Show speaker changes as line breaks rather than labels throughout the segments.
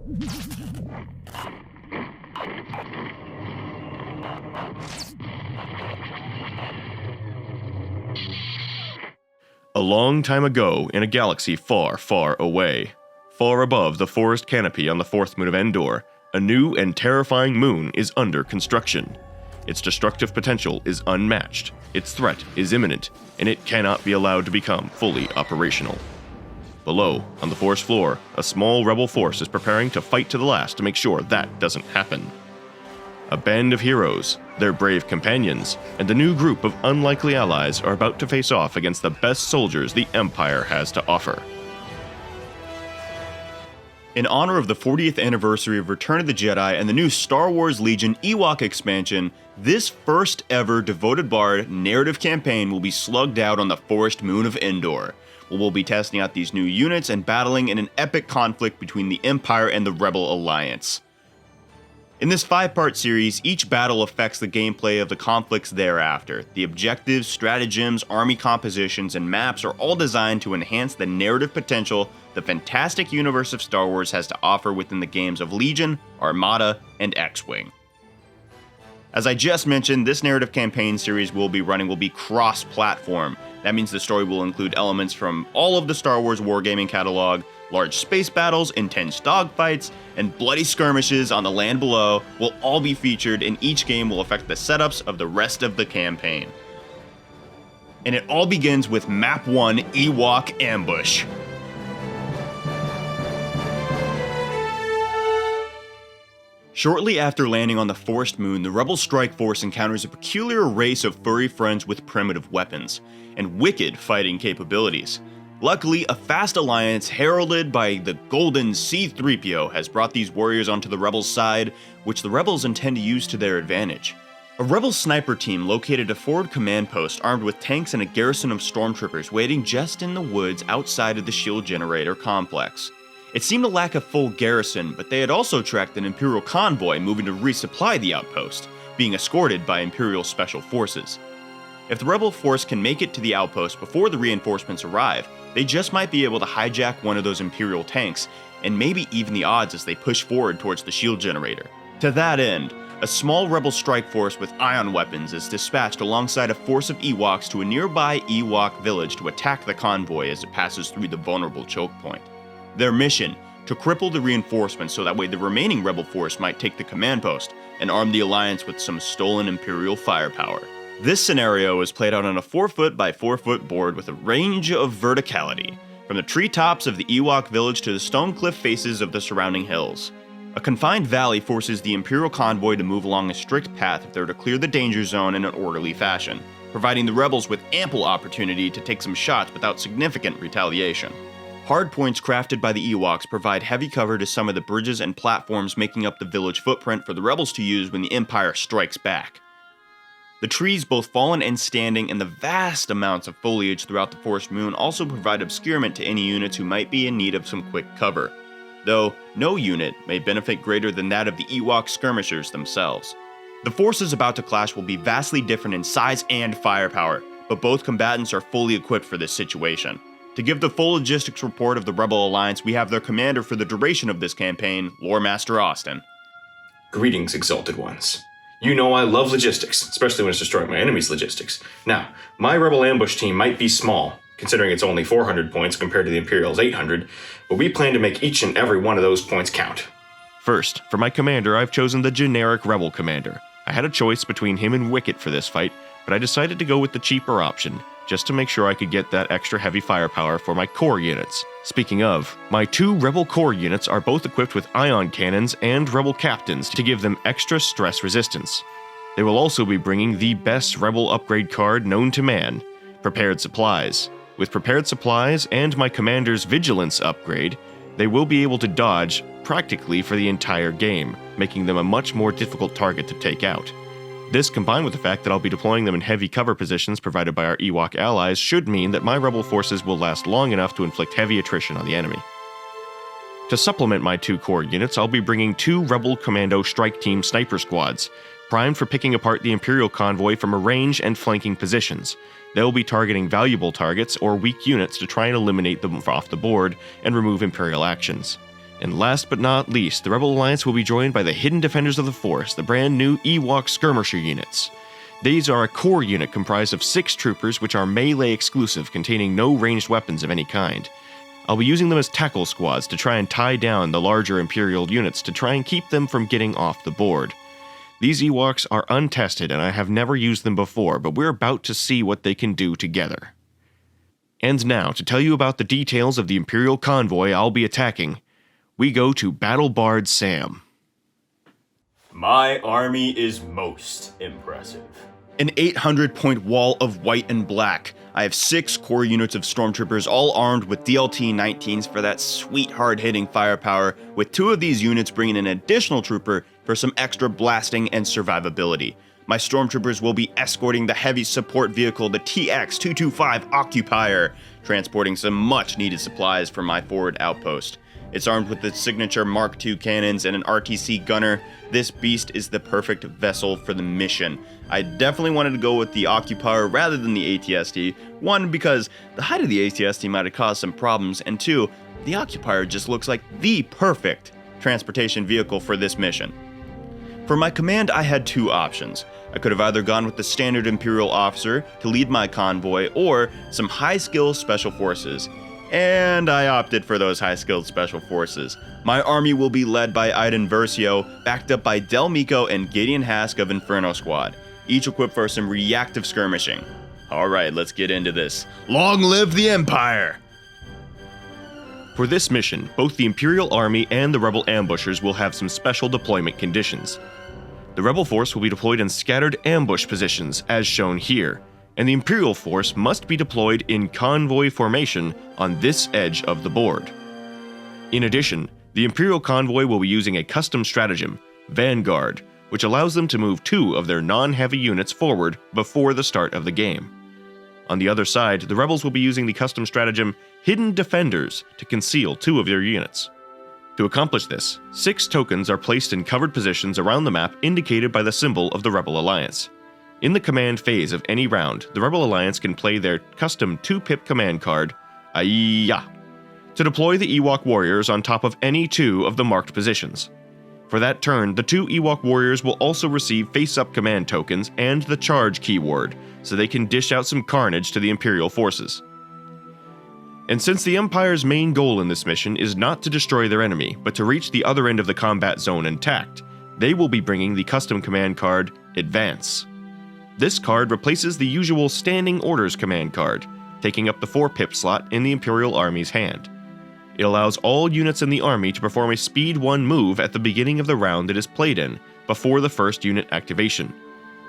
A long time ago, in a galaxy far, far away, far above the forest canopy on the fourth moon of Endor, a new and terrifying moon is under construction. Its destructive potential is unmatched, its threat is imminent, and it cannot be allowed to become fully operational. Below, on the forest floor, a small rebel force is preparing to fight to the last to make sure that doesn't happen. A band of heroes, their brave companions, and a new group of unlikely allies are about to face off against the best soldiers the Empire has to offer. In honor of the 40th anniversary of Return of the Jedi and the new Star Wars Legion Ewok expansion, this first ever Devoted Bard narrative campaign will be slugged out on the forest moon of Endor, where we'll be testing out these new units and battling in an epic conflict between the Empire and the Rebel Alliance. In this 5-part series, each battle affects the gameplay of the conflicts thereafter. The objectives, stratagems, army compositions, and maps are all designed to enhance the narrative potential the fantastic universe of Star Wars has to offer within the games of Legion, Armada, and X-Wing. As I just mentioned, this narrative campaign series we'll be running will be cross-platform. That means the story will include elements from all of the Star Wars Wargaming catalog, large space battles, intense dogfights, and bloody skirmishes on the land below will all be featured, and each game will affect the setups of the rest of the campaign. And it all begins with Map 1 Ewok Ambush. Shortly after landing on the Forest Moon, the Rebel Strike Force encounters a peculiar race of furry friends with primitive weapons and wicked fighting capabilities. Luckily, a fast alliance heralded by the Golden C-3PO has brought these warriors onto the Rebels' side, which the Rebels intend to use to their advantage. A Rebel sniper team located a forward command post armed with tanks and a garrison of stormtroopers waiting just in the woods outside of the shield generator complex. It seemed to lack a full garrison, but they had also tracked an Imperial convoy moving to resupply the outpost, being escorted by Imperial Special Forces. If the Rebel force can make it to the outpost before the reinforcements arrive, they just might be able to hijack one of those Imperial tanks, and maybe even the odds as they push forward towards the shield generator. To that end, a small Rebel strike force with ion weapons is dispatched alongside a force of Ewoks to a nearby Ewok village to attack the convoy as it passes through the vulnerable choke point. Their mission, to cripple the reinforcements so that way the remaining Rebel force might take the command post and arm the Alliance with some stolen Imperial firepower. This scenario is played out on a 4-foot by 4-foot board with a range of verticality, from the treetops of the Ewok village to the stone cliff faces of the surrounding hills. A confined valley forces the Imperial convoy to move along a strict path if they're to clear the danger zone in an orderly fashion, providing the Rebels with ample opportunity to take some shots without significant retaliation. Hardpoints crafted by the Ewoks provide heavy cover to some of the bridges and platforms making up the village footprint for the Rebels to use when the Empire strikes back. The trees, both fallen and standing, and the vast amounts of foliage throughout the Forest Moon also provide obscurement to any units who might be in need of some quick cover, though no unit may benefit greater than that of the Ewok skirmishers themselves. The forces about to clash will be vastly different in size and firepower, but both combatants are fully equipped for this situation. To give the full logistics report of the Rebel Alliance, we have their commander for the duration of this campaign, Lore Master Austin.
Greetings, Exalted Ones. You know I love logistics, especially when it's destroying my enemy's logistics. Now, my Rebel ambush team might be small, considering it's only 400 points compared to the Imperial's 800, but we plan to make each and every one of those points count.
First, for my commander, I've chosen the generic Rebel commander. I had a choice between him and Wicket for this fight, but I decided to go with the cheaper option, just to make sure I could get that extra heavy firepower for my core units. Speaking of, my 2 Rebel core units are both equipped with ion cannons and Rebel captains to give them extra stress resistance. They will also be bringing the best Rebel upgrade card known to man, Prepared Supplies. With Prepared Supplies and my commander's Vigilance upgrade, they will be able to dodge practically for the entire game, making them a much more difficult target to take out. This, combined with the fact that I'll be deploying them in heavy cover positions provided by our Ewok allies, should mean that my Rebel forces will last long enough to inflict heavy attrition on the enemy. To supplement my 2 core units, I'll be bringing 2 Rebel Commando Strike Team Sniper Squads, primed for picking apart the Imperial convoy from a range and flanking positions. They'll be targeting valuable targets or weak units to try and eliminate them off the board and remove Imperial actions.
And last but not least, the Rebel Alliance will be joined by the Hidden Defenders of the Forest, the brand new Ewok skirmisher units. These are a core unit comprised of 6 troopers which are melee exclusive, containing no ranged weapons of any kind. I'll be using them as tackle squads to try and tie down the larger Imperial units to try and keep them from getting off the board. These Ewoks are untested and I have never used them before, but we're about to see what they can do together. And now, to tell you about the details of the Imperial convoy I'll be attacking, we go to Battle Bard Sam.
My army is most impressive. An 800-point wall of white and black. I have 6 core units of stormtroopers, all armed with DLT-19s for that sweet hard-hitting firepower, with 2 of these units bringing an additional trooper for some extra blasting and survivability. My stormtroopers will be escorting the heavy support vehicle, the TX-225 Occupier, transporting some much-needed supplies from my forward outpost. It's armed with the signature Mark II cannons and an RTC gunner. This beast is the perfect vessel for the mission. I definitely wanted to go with the Occupier rather than the ATST. 1, because the height of the ATST might have caused some problems, and 2, the Occupier just looks like the perfect transportation vehicle for this mission. For my command, I had 2 options. I could have either gone with the standard Imperial officer to lead my convoy, or some high-skill special forces. And I opted for those high-skilled special forces. My army will be led by Iden Versio, backed up by Del Mico and Gideon Hask of Inferno Squad, each equipped for some reactive skirmishing. Alright, let's get into this. Long live the Empire!
For this mission, both the Imperial Army and the Rebel ambushers will have some special deployment conditions. The Rebel force will be deployed in scattered ambush positions, as shown here, and the Imperial force must be deployed in convoy formation on this edge of the board. In addition, the Imperial convoy will be using a custom stratagem, Vanguard, which allows them to move 2 of their non-heavy units forward before the start of the game. On the other side, the Rebels will be using the custom stratagem, Hidden Defenders, to conceal 2 of their units. To accomplish this, 6 tokens are placed in covered positions around the map indicated by the symbol of the Rebel Alliance. In the command phase of any round, the Rebel Alliance can play their custom 2-pip command card, Aiya, to deploy the Ewok warriors on top of any 2 of the marked positions. For that turn, the 2 Ewok warriors will also receive face-up command tokens and the charge keyword, so they can dish out some carnage to the Imperial forces. And since the Empire's main goal in this mission is not to destroy their enemy, but to reach the other end of the combat zone intact, they will be bringing the custom command card, Advance. This card replaces the usual Standing Orders command card, taking up the 4-pip slot in the Imperial Army's hand. It allows all units in the army to perform a Speed 1 move at the beginning of the round it is played in, before the first unit activation.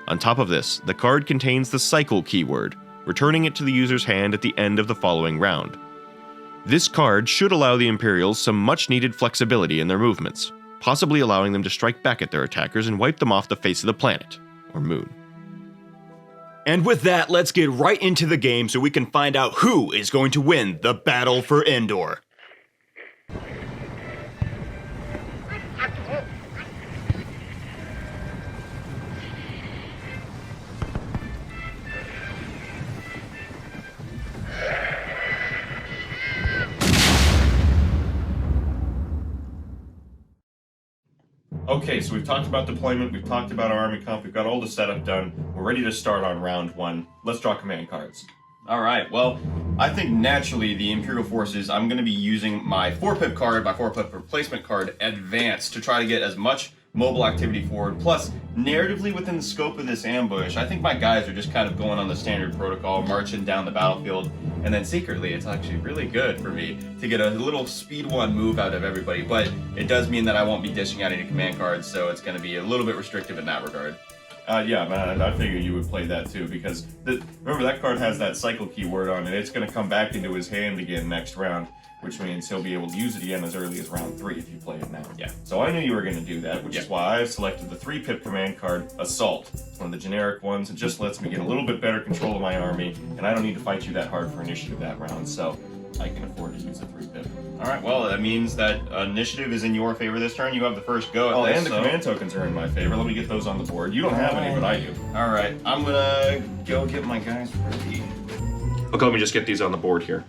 On top of this, the card contains the Cycle keyword, returning it to the user's hand at the end of the following round. This card should allow the Imperials some much-needed flexibility in their movements, possibly allowing them to strike back at their attackers and wipe them off the face of the planet, or moon.
And with that, let's get right into the game so we can find out who is going to win the battle for Endor.
Okay, so we've talked about deployment, we've talked about our army comp, we've got all the setup done. We're ready to start on round 1. Let's draw command cards.
Alright, well, I think naturally the Imperial forces, I'm going to be using my 4-pip card, my 4-pip replacement card, Advance, to try to get as much mobile activity forward. Plus, narratively within the scope of this ambush, I think my guys are just kind of going on the standard protocol, marching down the battlefield, and then secretly it's actually really good for me to get a little Speed 1 move out of everybody, but it does mean that I won't be dishing out any command cards, so it's going to be a little bit restrictive in that regard.
Yeah, man, I figured you would play that too, because remember that card has that cycle keyword on it. It's going to come back into his hand again next round, which means he'll be able to use it again as early as round 3 if you play it now.
Yeah.
So I knew you were going to do that, which is why I've selected the 3-pip command card, Assault. It's one of the generic ones. It just lets me get a little bit better control of my army, and I don't need to fight you that hard for initiative that round, so I can afford to use a 3-pip.
Alright, well, that means that initiative is in your favor this turn. You have the first go at
Oh,
this,
and the command tokens are in my favor. Let me get those on the board. You don't have any, but I do.
Alright, I'm gonna go get my guys ready.
Okay, let me just get these on the board here.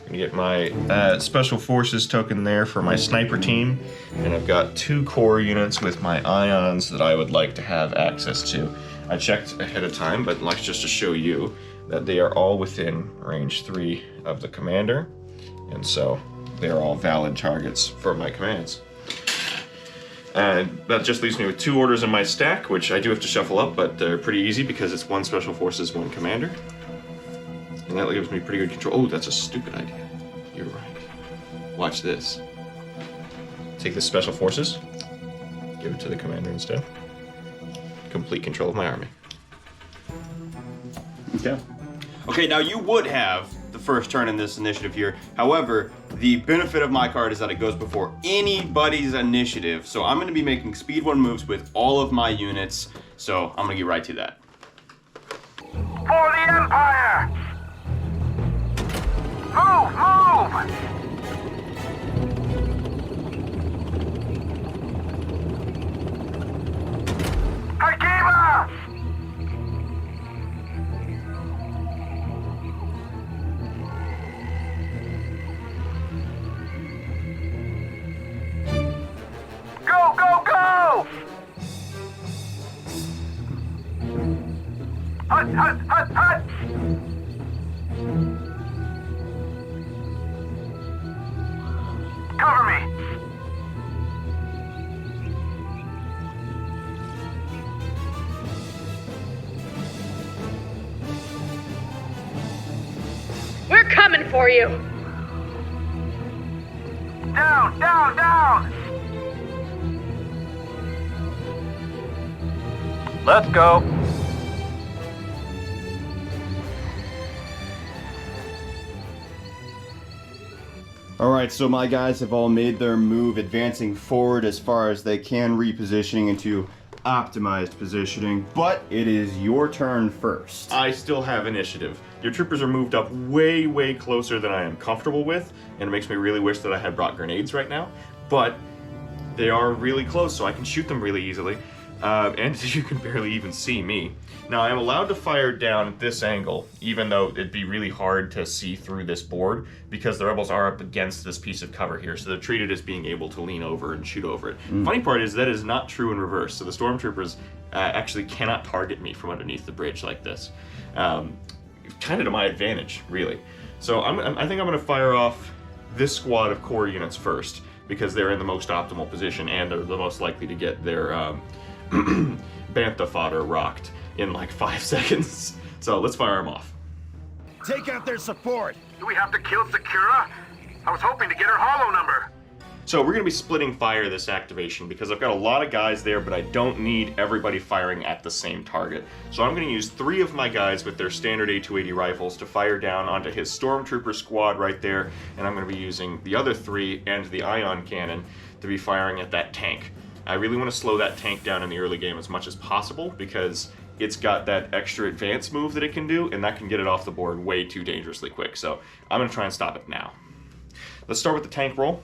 I'm gonna get my Special Forces token there for my sniper team, and I've got 2 core units with my ions that I would like to have access to. I checked ahead of time, but like just to show you that they are all within range 3 of the commander, and so they're all valid targets for my commands. And that just leaves me with 2 orders in my stack, which I do have to shuffle up, but they're pretty easy because it's 1 Special Forces, 1 commander. And that gives me pretty good control. Oh, that's a stupid idea. You're right. Watch this. Take the Special Forces, give it to the commander instead. Complete control of my army.
Okay. Okay, now you would have the first turn in this initiative here. However, the benefit of my card is that it goes before anybody's initiative. So I'm going to be making speed 1 moves with all of my units. So I'm going to get right to that.
For the Empire! Move! Move! Akima! Go, go, go! Hut, hut, hut, hut! Cover me!
We're coming for you!
Down, down, down! Let's go.
Alright, so my guys have all made their move, advancing forward as far as they can, repositioning into optimized positioning, but it is your turn first.
I still have initiative. Your troopers are moved up way, way closer than I am comfortable with, and it makes me really wish that I had brought grenades right now, but they are really close, so I can shoot them really easily, and you can barely even see me. Now, I am allowed to fire down at this angle, even though it'd be really hard to see through this board, because the rebels are up against this piece of cover here, so they're treated as being able to lean over and shoot over it. Funny part is that is not true in reverse, so the stormtroopers actually cannot target me from underneath the bridge like this. Kind of to my advantage, really. So I think I'm going to fire off this squad of core units first, because they're in the most optimal position and are the most likely to get their bantha fodder rocked in like 5 seconds. So let's fire them off.
Take out their support. Do we have to kill Sakura? I was hoping to get her holo number.
So we're going to be splitting fire this activation because I've got a lot of guys there, but I don't need everybody firing at the same target. So I'm going to use 3 of my guys with their standard A280 rifles to fire down onto his stormtrooper squad right there, and I'm going to be using the other 3 and the ion cannon to be firing at that tank. I really want to slow that tank down in the early game as much as possible because it's got that extra advance move that it can do, and that can get it off the board way too dangerously quick. So I'm going to try and stop it now. Let's start with the tank roll.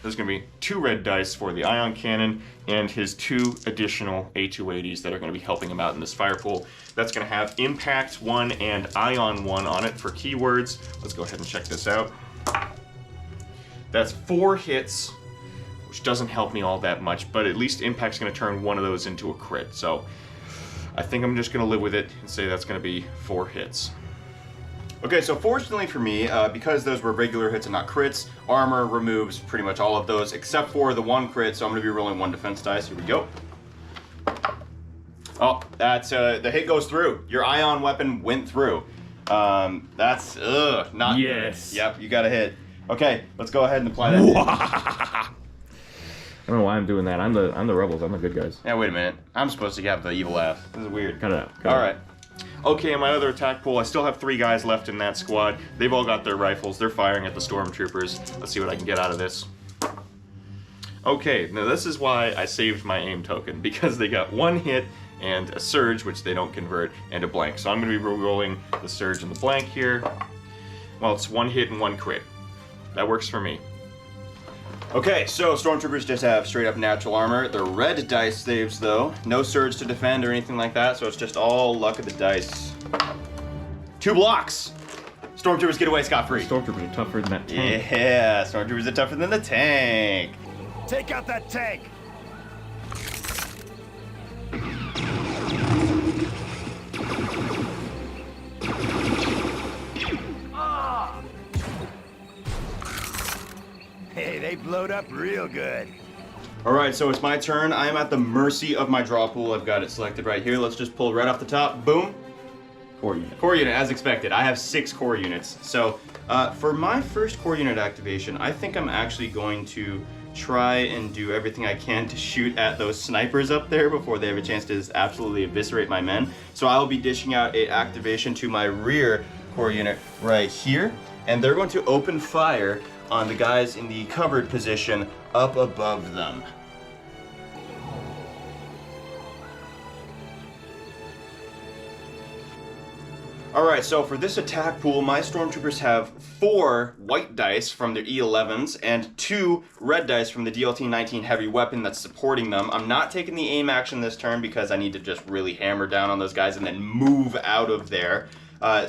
There's going to be 2 red dice for the ion cannon and his 2 additional A280s that are going to be helping him out in this fire pool. That's going to have impact 1 and ion 1 on it for keywords. Let's go ahead and check this out. That's 4 hits, which doesn't help me all that much, but at least impact's going to turn one of those into a crit. So I think I'm just going to live with it and say that's going to be 4 hits.
Okay, so fortunately for me, because those were regular hits and not crits, armor removes pretty much all of those except for the 1 crit, so I'm going to be rolling 1 defense dice. Here we go. Oh, that's, the hit goes through. Your ion weapon went through. That's, not
Yes.
good. Yep, you got a hit. Okay, let's go ahead and apply that hit.
I don't know why I'm doing that. I'm the rebels. I'm the good guys.
Yeah, wait a minute. I'm supposed to have the evil laugh. This is weird.
Cut it out.
All right.
Okay, in my other attack pool, I still have 3 guys left in that squad. They've all got their rifles. They're firing at the stormtroopers. Let's see what I can get out of this. Okay, now this is why I saved my aim token, because they got 1 hit and a surge, which they don't convert, and a blank. So I'm going to be rolling the surge and the blank here. Well, it's 1 hit and 1 crit. That works for me.
Okay, so stormtroopers just have straight up natural armor. The red dice saves though. No surge to defend or anything like that, so it's just all luck of the dice. 2 blocks. Stormtroopers get away scot-free.
Stormtroopers are tougher than that tank.
Yeah, Stormtroopers are tougher than the tank.
Take out that tank! Hey, they blowed up real good.
Alright, so it's my turn. I am at the mercy of my draw pool. I've got it selected right here. Let's just pull right off the top. Boom.
Core unit.
Core unit, as expected. I have 6 core units. So, for my first core unit activation, I think I'm actually going to try and do everything I can to shoot at those snipers up there before they have a chance to just absolutely eviscerate my men. So I'll be dishing out an activation to my rear core unit right here, and they're going to open fire on the guys in the covered position up above them. Alright, so for this attack pool, my Stormtroopers have 4 white dice from their E11s and 2 red dice from the DLT-19 heavy weapon that's supporting them. I'm not taking the aim action this turn because I need to just really hammer down on those guys and then move out of there.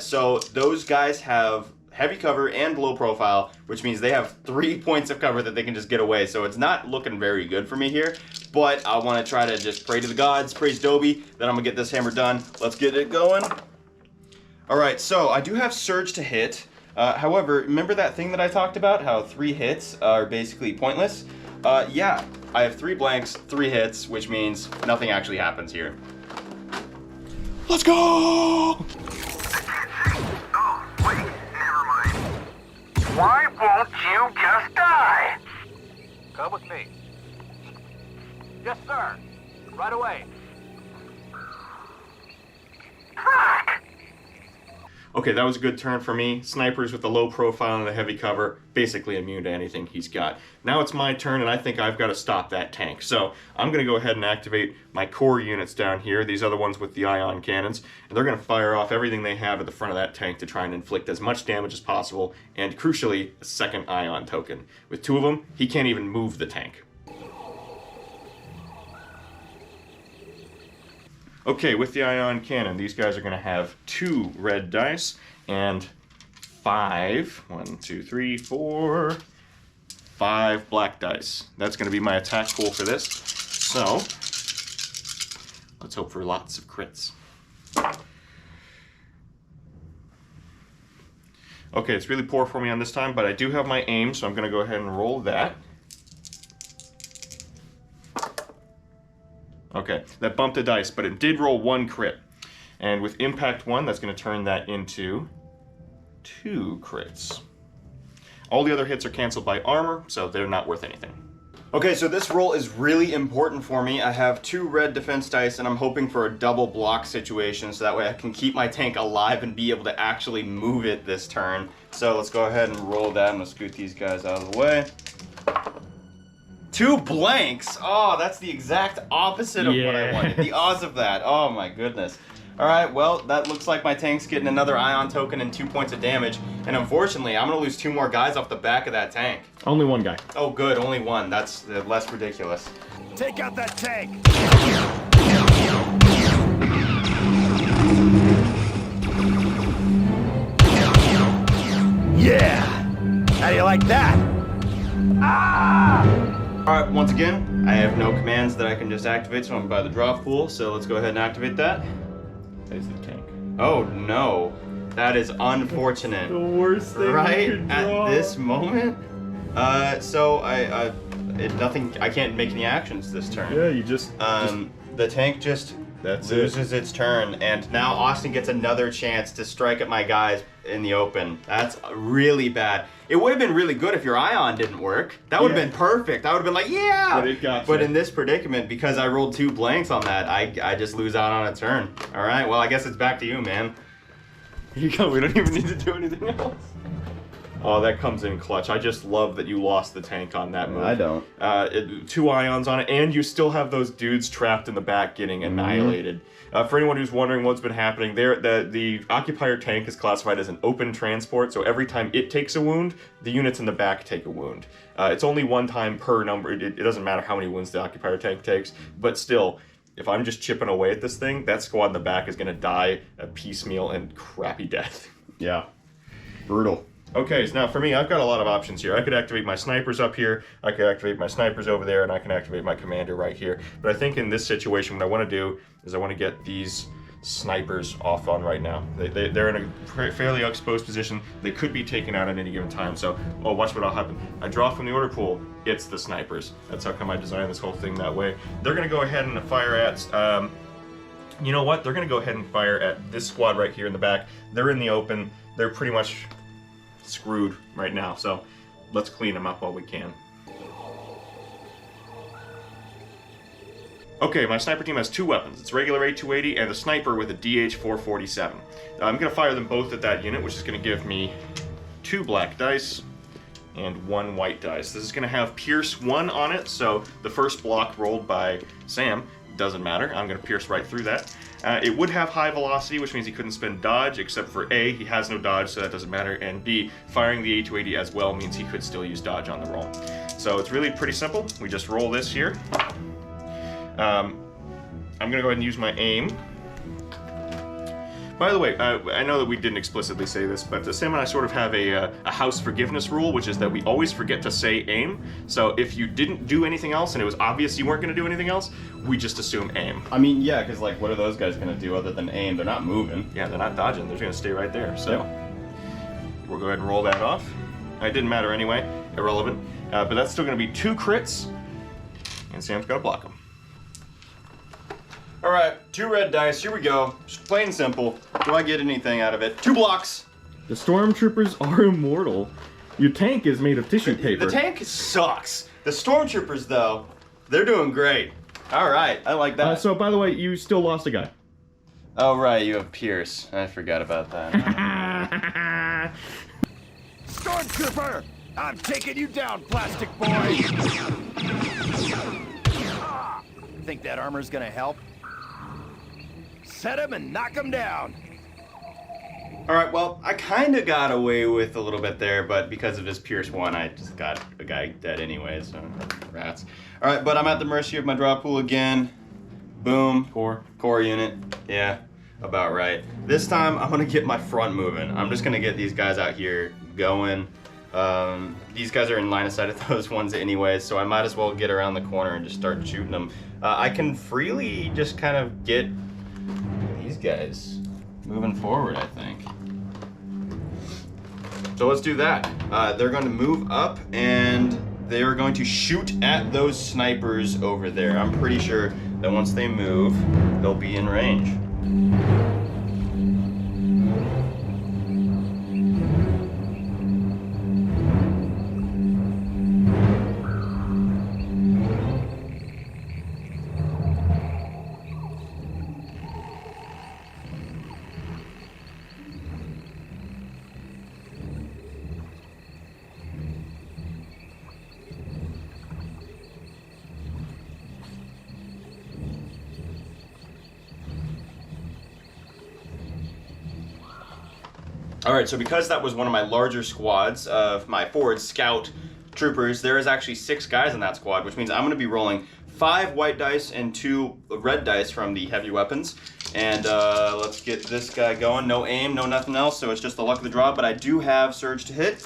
So those guys have heavy cover and low profile, which means they have 3 points of cover that they can just get away. So it's not looking very good for me here, but I want to try to just pray to the gods, praise Dobie, that I'm going to get this hammer done. Let's get it going. Alright, so I do have Surge to hit. However, remember that thing that I talked about? How 3 hits are basically pointless? Yeah, I have 3 blanks, 3 hits, which means nothing actually happens here. Let's go!
Oh, wait, never mind. Why won't you just die? Come with me. Yes, sir. Right away. Fuck!
Okay, that was a good turn for me. Snipers with the low profile and the heavy cover, basically immune to anything he's got. Now it's my turn, and I think I've got to stop that tank. So I'm going to go ahead and activate my core units down here, these other ones with the ion cannons, and they're going to fire off everything they have at the front of that tank to try and inflict as much damage as possible, and crucially, a second ion token. With 2 of them, he can't even move the tank. Okay, with the ion cannon, these guys are going to have 2 red dice and 5, 1, 2, 3, 4, 5 black dice. That's going to be my attack pool for this. So, let's hope for lots of crits. Okay, it's really poor for me on this time, but I do have my aim, so I'm going to go ahead and roll that. Okay, that bumped a dice, but it did roll 1 crit. And with impact 1, that's going to turn that into 2 crits. All the other hits are canceled by armor, so they're not worth anything. Okay, so this roll is really important for me. I have 2 red defense dice, and I'm hoping for a double block situation, so that way I can keep my tank alive and be able to actually move it this turn. So let's go ahead and roll that. I'm going to scoot these guys out of the way. 2 blanks! Oh, that's the exact opposite of what I wanted. The odds of that. Oh my goodness. Alright, well, that looks like my tank's getting another ion token and 2 points of damage. And unfortunately, I'm going to lose 2 more guys off the back of that tank.
Only 1 guy.
Oh good, only 1. That's less ridiculous.
Take out that tank! Yeah! How do you like that? Ah!
Alright, once again, I have no commands that I can just activate, so I'm by the draw pool, so let's go ahead and activate that.
There's the tank.
Oh no, that is unfortunate.
The worst thing
right
you could draw.
at this moment? So I can't make any actions this turn.
Yeah, you just
the tank just loses its turn, and now Austin gets another chance to strike at my guys in the open. That's really bad. It would have been really good if your ion didn't work. That would have been perfect. I would have been like, yeah!
But it got
But
you.
in this predicament, because I rolled 2 blanks on that, I just lose out on a turn. Alright, well I guess it's back to you, man.
Here you go, we don't even need to do anything else.
Oh, that comes in clutch. I just love that you lost the tank on that move.
I don't.
2 ions on it, and you still have those dudes trapped in the back getting annihilated. For anyone who's wondering what's been happening, the occupier tank is classified as an open transport, so every time it takes a wound, the units in the back take a wound. It's only 1 time per number. It doesn't matter how many wounds the occupier tank takes, but still, if I'm just chipping away at this thing, that squad in the back is going to die a piecemeal and crappy death.
Yeah.
Brutal.
Okay, so now for me, I've got a lot of options here. I could activate my snipers up here, I could activate my snipers over there, and I can activate my commander right here. But I think in this situation, what I want to do is I want to get these snipers off on right now. They're in a fairly exposed position. They could be taken out at any given time. So, oh, watch what'll happen. I draw from the order pool. It's the snipers. That's how come I designed this whole thing that way. They're going to go ahead and fire at... you know what? They're going to go ahead and fire at this squad right here in the back. They're in the open. They're pretty much screwed right now. So let's clean them up while we can. Okay, my sniper team has 2 weapons. It's regular A280 and a sniper with a DH-447. I'm going to fire them both at that unit, which is going to give me 2 black dice and 1 white dice. This is going to have Pierce 1 on it, so the first block rolled by Sam doesn't matter. I'm going to pierce right through that. It would have high velocity, which means he couldn't spend dodge, except for A, he has no dodge, so that doesn't matter, and B, firing the A280 as well means he could still use dodge on the roll. So it's really pretty simple. We just roll this here. I'm going to go ahead and use my aim. By the way, I know that we didn't explicitly say this, but Sam and I sort of have a house forgiveness rule, which is that we always forget to say aim. So if you didn't do anything else and it was obvious you weren't going to do anything else, we just assume aim.
I mean, yeah, because like, what are those guys going to do other than aim? They're not moving.
Yeah, they're not dodging. They're going to stay right there. So we'll go ahead and roll that off. It didn't matter anyway. Irrelevant. But that's still going to be 2 crits, and Sam's got to block them.
All right, 2 red dice. Here we go. Just plain and simple. Do I get anything out of it? 2 blocks.
The stormtroopers are immortal. Your tank is made of tissue paper.
The tank sucks. The stormtroopers, though, they're doing great. All right, I like that.
So, by the way, you still lost a guy.
Oh, right, you have Pierce. I forgot about that.
Stormtrooper! I'm taking you down, plastic boy! Think that armor's gonna help? Set him and knock him down!
All right, well, I kind of got away with a little bit there, but because of his Pierce 1, I just got a guy dead anyway, so rats. All right, but I'm at the mercy of my draw pool again. Boom. Core unit. Yeah, about right. This time, I'm going to get my front moving. I'm just going to get these guys out here going. These guys are in line of sight of those ones anyway, so I might as well get around the corner and just start shooting them. I can freely just kind of get these guys moving forward, I think. So let's do that. They're going to move up and they are going to shoot at those snipers over there. I'm pretty sure that once they move, they'll be in range. All right, so because that was one of my larger squads of my forward scout troopers, there is actually 6 guys in that squad, which means I'm going to be rolling 5 white dice and 2 red dice from the heavy weapons. And let's get this guy going. No aim, no nothing else, so it's just the luck of the draw. But I do have Surge to hit,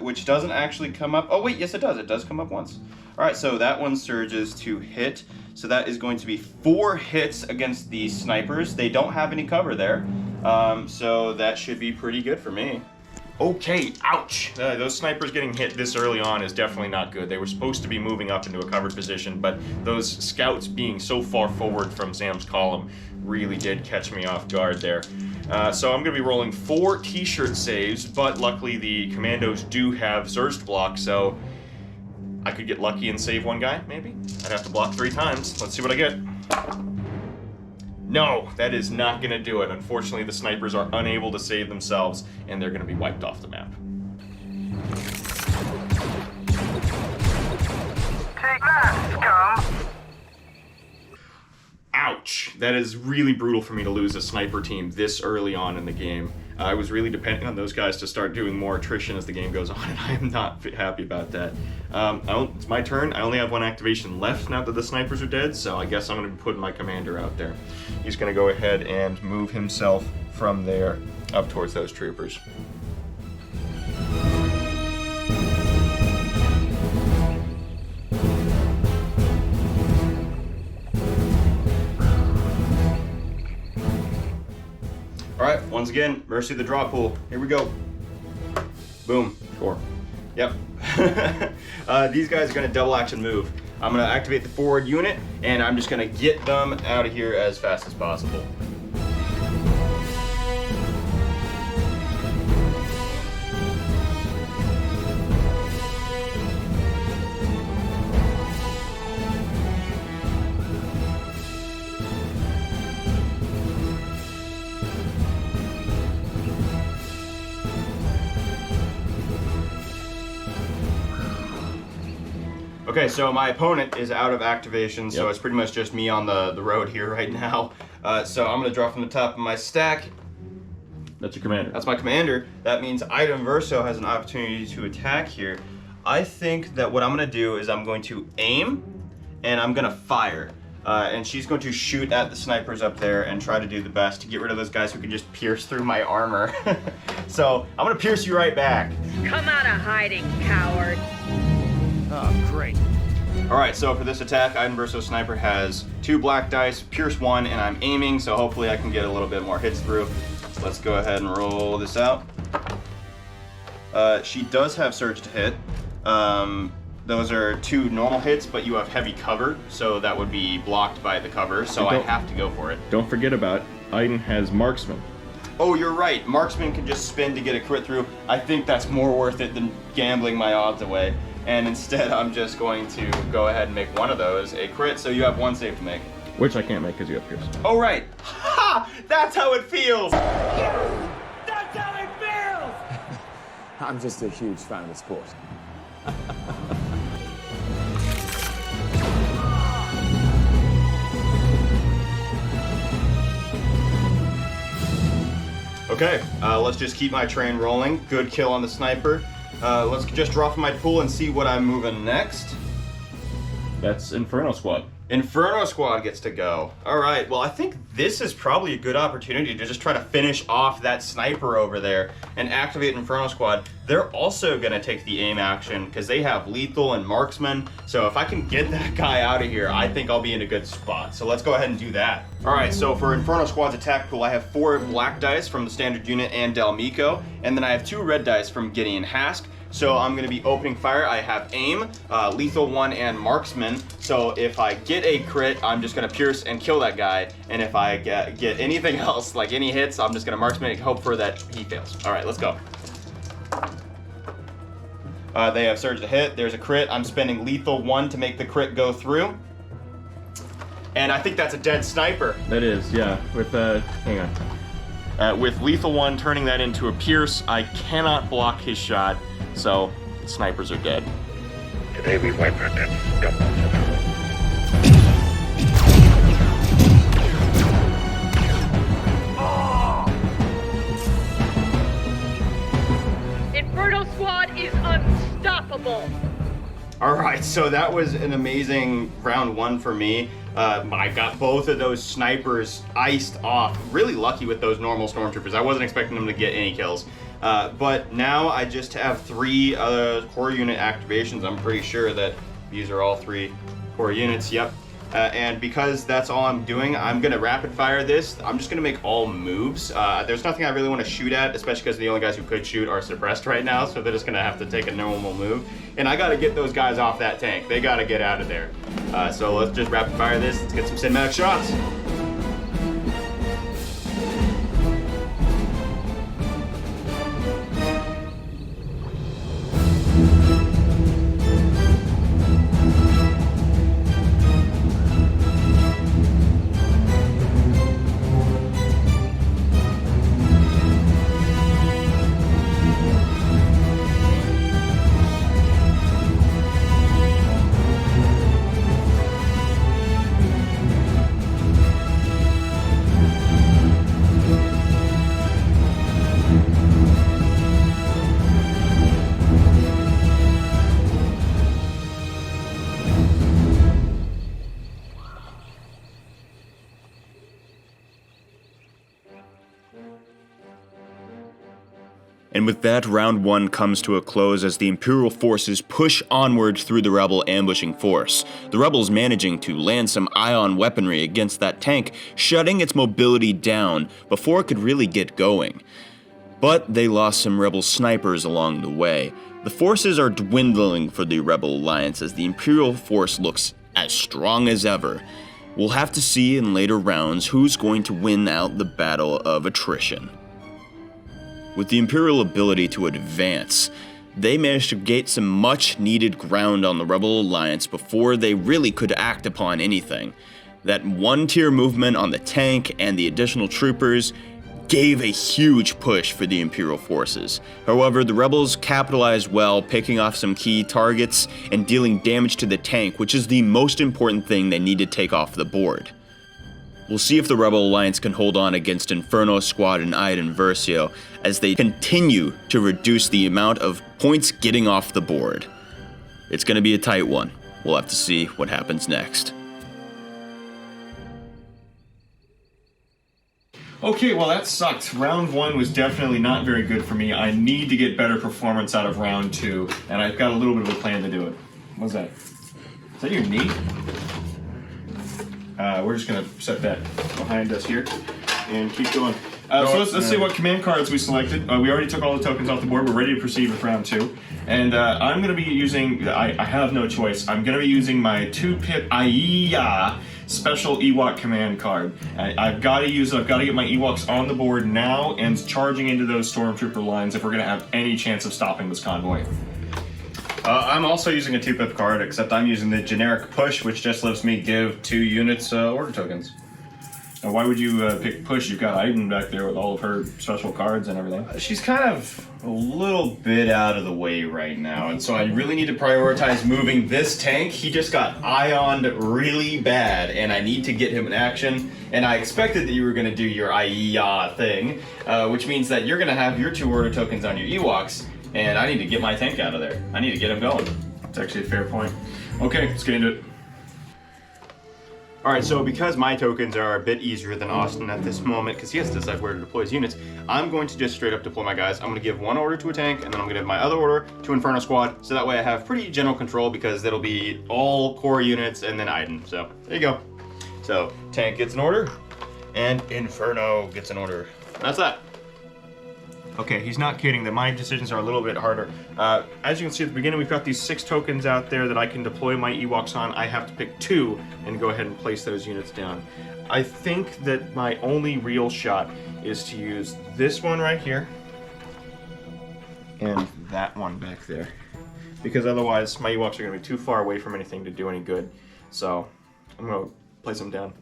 which doesn't actually come up. Oh, wait, yes, it does. It does come up once. All right, so that one surges to hit. So that is going to be 4 hits against the snipers. They don't have any cover there. So that should be pretty good for me.
Okay, ouch. Those snipers getting hit this early on is definitely not good. They were supposed to be moving up into a covered position, but those scouts being so far forward from Sam's column really did catch me off guard there. So I'm going to be rolling 4 t-shirt saves, but luckily the commandos do have surged block, so I could get lucky and save 1 guy, maybe? I'd have to block 3 times. Let's see what I get. No, that is not going to do it. Unfortunately, the snipers are unable to save themselves, and they're going to be wiped off the map.
Take that, scum!
Ouch. That is really brutal for me to lose a sniper team this early on in the game. I was really depending on those guys to start doing more attrition as the game goes on, and I am not happy about that. It's my turn. I only have 1 activation left now that the snipers are dead, so I guess I'm going to be putting my commander out there. He's going to go ahead and move himself from there
up towards those troopers. Alright, once again, Mercy of the draw pool. Here we go. Boom.
Sure.
Yep. These guys are going to double action move. I'm going to activate the forward unit, and I'm just going to get them out of here as fast as possible. Okay, so my opponent is out of activation, so it's pretty much just me on the road here right now. So I'm going to draw from the top of my stack.
That's your commander.
That's my commander. That means Item Verso has an opportunity to attack here. I think that what I'm going to do is I'm going to aim, and I'm going to fire. And she's going to shoot at the snipers up there and try to do the best to get rid of those guys who can just pierce through my armor. So I'm going to pierce you right back.
Come out of hiding, coward.
Oh, great.
Alright, so for this attack, Item Verso Sniper has 2 black dice, pierce 1, and I'm aiming, so hopefully I can get a little bit more hits through. So let's go ahead and roll this out. She does have Surge to hit. Those are 2 normal hits, but you have heavy cover, so that would be blocked by the cover, so I have to go for it.
Don't forget about Iden has Marksman.
Oh, you're right. Marksman can just spin to get a crit through. I think that's more worth it than gambling my odds away. And instead, I'm just going to go ahead and make one of those a crit, so you have 1 save to make.
Which I can't make because you have Pierce.
Oh, right. Ha! That's how it feels!
That's how it feels!
I'm just a huge fan of the sport.
Okay, let's just keep my train rolling. Good kill on the sniper. Let's just draw from my pool and see what I'm moving next.
That's Inferno Squad.
Inferno Squad gets to go. Alright, well I think this is probably a good opportunity to just try to finish off that sniper over there and activate Inferno Squad. They're also going to take the aim action because they have lethal and marksman. So if I can get that guy out of here, I think I'll be in a good spot. So let's go ahead and do that. Alright, so for Inferno Squad's attack pool, I have 4 black dice from the standard unit and Delmico, and then I have 2 red dice from Gideon Hask. So I'm going to be opening fire. I have aim, lethal 1, and marksman. So if I get a crit, I'm just going to pierce and kill that guy. And if I get anything else, like any hits, I'm just going to marksman and hope for that he fails. All right, let's go. They have surge to hit. There's a crit. I'm spending lethal 1 to make the crit go through. And I think that's a dead sniper.
That is, yeah. With, hang on.
With lethal 1 turning that into a pierce, I cannot block his shot. So, the snipers are dead.
Today we wipe out that scum.
Inferno Squad is unstoppable.
Alright, so that was an amazing round 1 for me. I got both of those snipers iced off. Really lucky with those normal stormtroopers. I wasn't expecting them to get any kills. But now I just have 3 core unit activations. I'm pretty sure that these are all 3 core units. Yep. And because that's all I'm doing, I'm going to rapid fire this. I'm just going to make all moves. There's nothing I really want to shoot at, especially because the only guys who could shoot are suppressed right now, so they're just going to have to take a normal move. And I got to get those guys off that tank. They got to get out of there. So let's just rapid fire this. Let's get some cinematic shots. And with that, round 1 comes to a close as the Imperial forces push onward through the Rebel ambushing force. The Rebels managing to land some ion weaponry against that tank, shutting its mobility down before it could really get going. But they lost some Rebel snipers along the way. The forces are dwindling for the Rebel Alliance as the Imperial force looks as strong as ever. We'll have to see in later rounds who's going to win out the battle of attrition. With the Imperial ability to advance, they managed to get some much needed ground on the Rebel Alliance before they really could act upon anything. That 1-tier movement on the tank and the additional troopers gave a huge push for the Imperial forces. However, the Rebels capitalized well, picking off some key targets and dealing damage to the tank, which is the most important thing they need to take off the board. We'll see if the Rebel Alliance can hold on against Inferno Squad and Iden Versio as they continue to reduce the amount of points getting off the board. It's going to be a tight one. We'll have to see what happens next.
Okay, well that sucked. Round 1 was definitely not very good for me. I need to get better performance out of round 2, and I've got a little bit of a plan to do it. What's that? Is that your knee? We're just gonna set that behind us here and keep going. So let's see what command cards we selected. We already took all the tokens off the board. We're ready to proceed with round 2. And I'm gonna be using, I have no choice. I'm gonna be using my 2-pip Aiya special Ewok command card. I've got to use it. I've got to get my Ewoks on the board now and charging into those stormtrooper lines if we're going to have any chance of stopping this convoy. I'm also using a 2-pip card, except I'm using the generic push, which just lets me give 2 units order tokens. Now, why would you pick push? You've got Iden back there with all of her special cards and everything. She's kind of a little bit out of the way right now, and so I really need to prioritize moving this tank. He just got ioned really bad, and I need to get him in action. And I expected that you were going to do your IEA thing, which means that you're going to have your 2 order tokens on your Ewoks, and I need to get my tank out of there. I need to get him going. That's actually a fair point. Okay, let's get into it. Alright, so because my tokens are a bit easier than Austin at this moment, because he has to decide where to deploy his units, I'm going to just straight up deploy my guys. I'm going to give 1 order to a tank, and then I'm going to give my other order to Inferno Squad, so that way I have pretty general control, because that'll be all core units and then Iden. So, there you go. So, tank gets an order, and Inferno gets an order. That's that. Okay, he's not kidding that my decisions are a little bit harder. As you can see at the beginning, we've got these 6 tokens out there that I can deploy my Ewoks on. I have to pick 2 and go ahead and place those units down. I think that my only real shot is to use this one right here and that one back there. Because otherwise, my Ewoks are going to be too far away from anything to do any good. So, I'm going to place them down.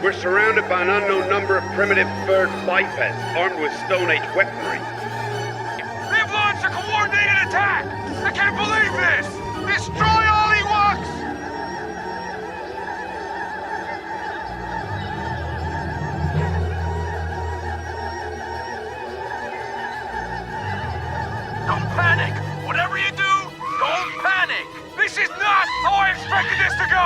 We're surrounded by an unknown number of primitive furred bipeds armed with Stone Age weaponry.
They've launched a coordinated attack! I can't believe this! Destroy all Ewoks! Don't panic! Whatever you do, don't panic! This is not how I expected this to go!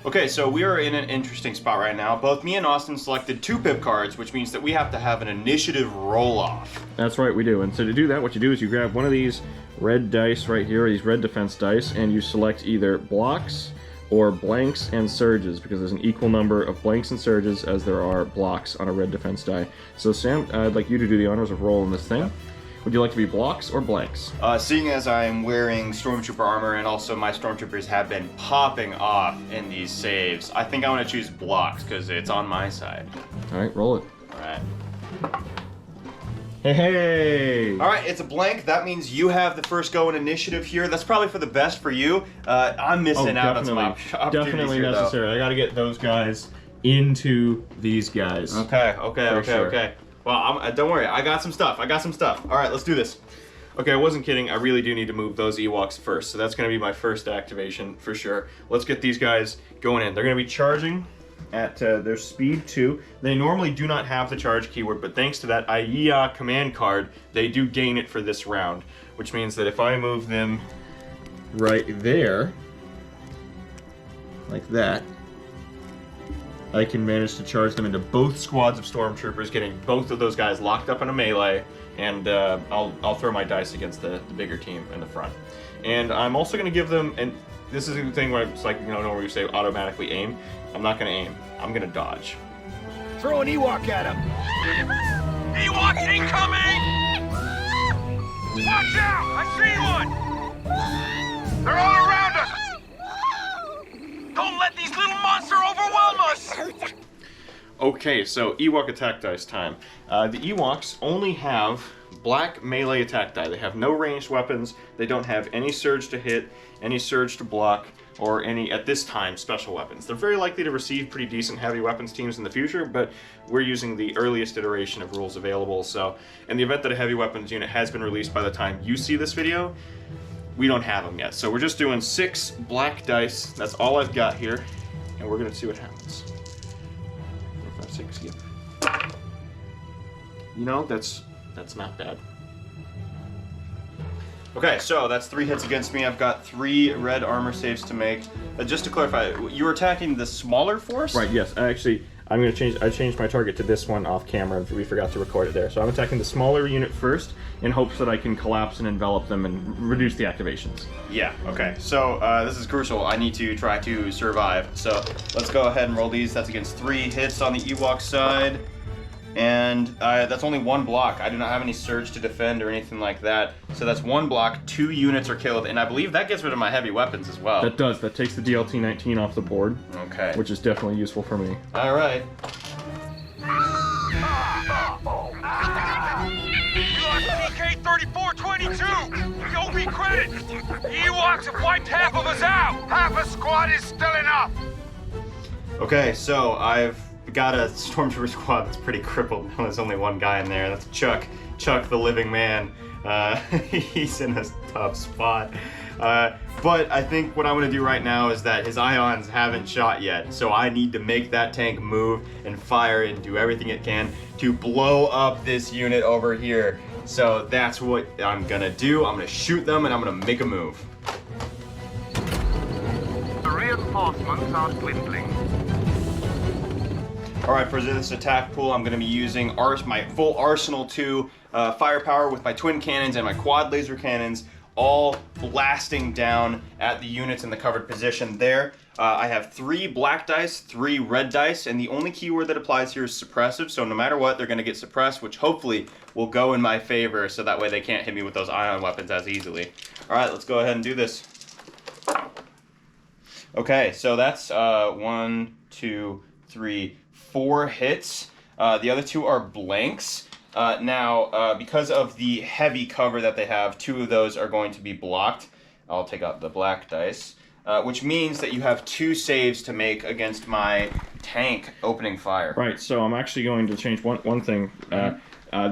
Okay, so we are in an interesting spot right now. Both me and Austin selected 2-pip cards, which means that we have to have an initiative roll-off. That's right, we do. And so to do that, what you do is you grab one of these red dice right here, these red defense dice, and you select either blocks or blanks and surges, because there's an equal number of blanks and surges as there are blocks on a red defense die. So Sam, I'd like you to do the honors of rolling this thing. Would you like to be blocks or blanks? Seeing as I'm wearing Stormtrooper armor and also my Stormtroopers have been popping off in these saves, I think I want to choose blocks because it's on my side. Alright, roll it. Alright. Hey! Alright, it's a blank. That means you have the first go in initiative here. That's probably for the best for you. I'm missing out on some opportunities
Definitely
here,
necessary.
though.
I gotta get those guys into these guys.
Okay. Well, don't worry. I got some stuff. All right, let's do this. Okay, I wasn't kidding. I really do need to move those Ewoks first. So that's going to be my first activation for sure. Let's get these guys going in. They're going to be charging at their speed 2. They normally do not have the charge keyword, but thanks to that IEA command card, they do gain it for this round. Which means that if I move them right there, like that, I can manage to charge them into both squads of stormtroopers, getting both of those guys locked up in a melee, and I'll throw my dice against the bigger team in the front. And I'm also going to give them, and this is a thing where it's like, where you say automatically aim. I'm not going to aim. I'm going to dodge.
Throw an Ewok at him! Ewok incoming! Watch out! I see one! They're all around us! Don't let these little monsters overwhelm us!
Okay, so Ewok attack dice time. The Ewoks only have black melee attack die. They have no ranged weapons. They don't have any surge to hit, any surge to block, or any, at this time, special weapons. They're very likely to receive pretty decent heavy weapons teams in the future, but we're using the earliest iteration of rules available, so in the event that a heavy weapons unit has been released by the time you see this video, we don't have them yet. So we're just doing 6 black dice. That's all I've got here, and we're gonna see what happens. 4, 5, 6, skip. That's not bad. Okay, so that's 3 hits against me. I've got 3 red armor saves to make. Just to clarify, you were attacking the smaller force?
Right, yes. Actually, I'm going to change. I changed my target to this one off camera. We forgot to record it there. So I'm attacking the smaller unit first in hopes that I can collapse and envelop them and reduce the activations.
Yeah, okay. So this is crucial. I need to try to survive. So let's go ahead and roll these. That's against 3 hits on the Ewok side. And that's only 1 block. I do not have any surge to defend or anything like that. So that's 1 block, 2 units are killed, and I believe that gets rid of my heavy weapons as well.
That does. That takes the DLT-19 off the board.
Okay.
Which is definitely useful for me.
All right.
We lost PK-3422! We owe me credit! The Ewoks have wiped half of us out! Half a squad is still enough!
Okay, so I've got a stormtrooper squad that's pretty crippled. There's only 1 guy in there. That's Chuck. Chuck the living man. He's in a tough spot. But I think what I'm going to do right now is that his ions haven't shot yet. So I need to make that tank move and fire and do everything it can to blow up this unit over here. So that's what I'm going to do. I'm going to shoot them and I'm going to make a move.
The reinforcements are dwindling.
Alright, for this attack pool, I'm going to be using my full Arsenal 2 firepower with my twin cannons and my quad laser cannons, all blasting down at the units in the covered position there. I have 3 black dice, 3 red dice, and the only keyword that applies here is suppressive, so no matter what, they're going to get suppressed, which hopefully will go in my favor, so that way they can't hit me with those ion weapons as easily. Alright, let's go ahead and do this. Okay, so that's 1, 2, 3, 4 hits. The other 2 are blanks. Now, because of the heavy cover that they have, 2 of those are going to be blocked. I'll take out the black dice, which means that you have 2 saves to make against my tank opening fire.
Right, so I'm actually going to change one thing.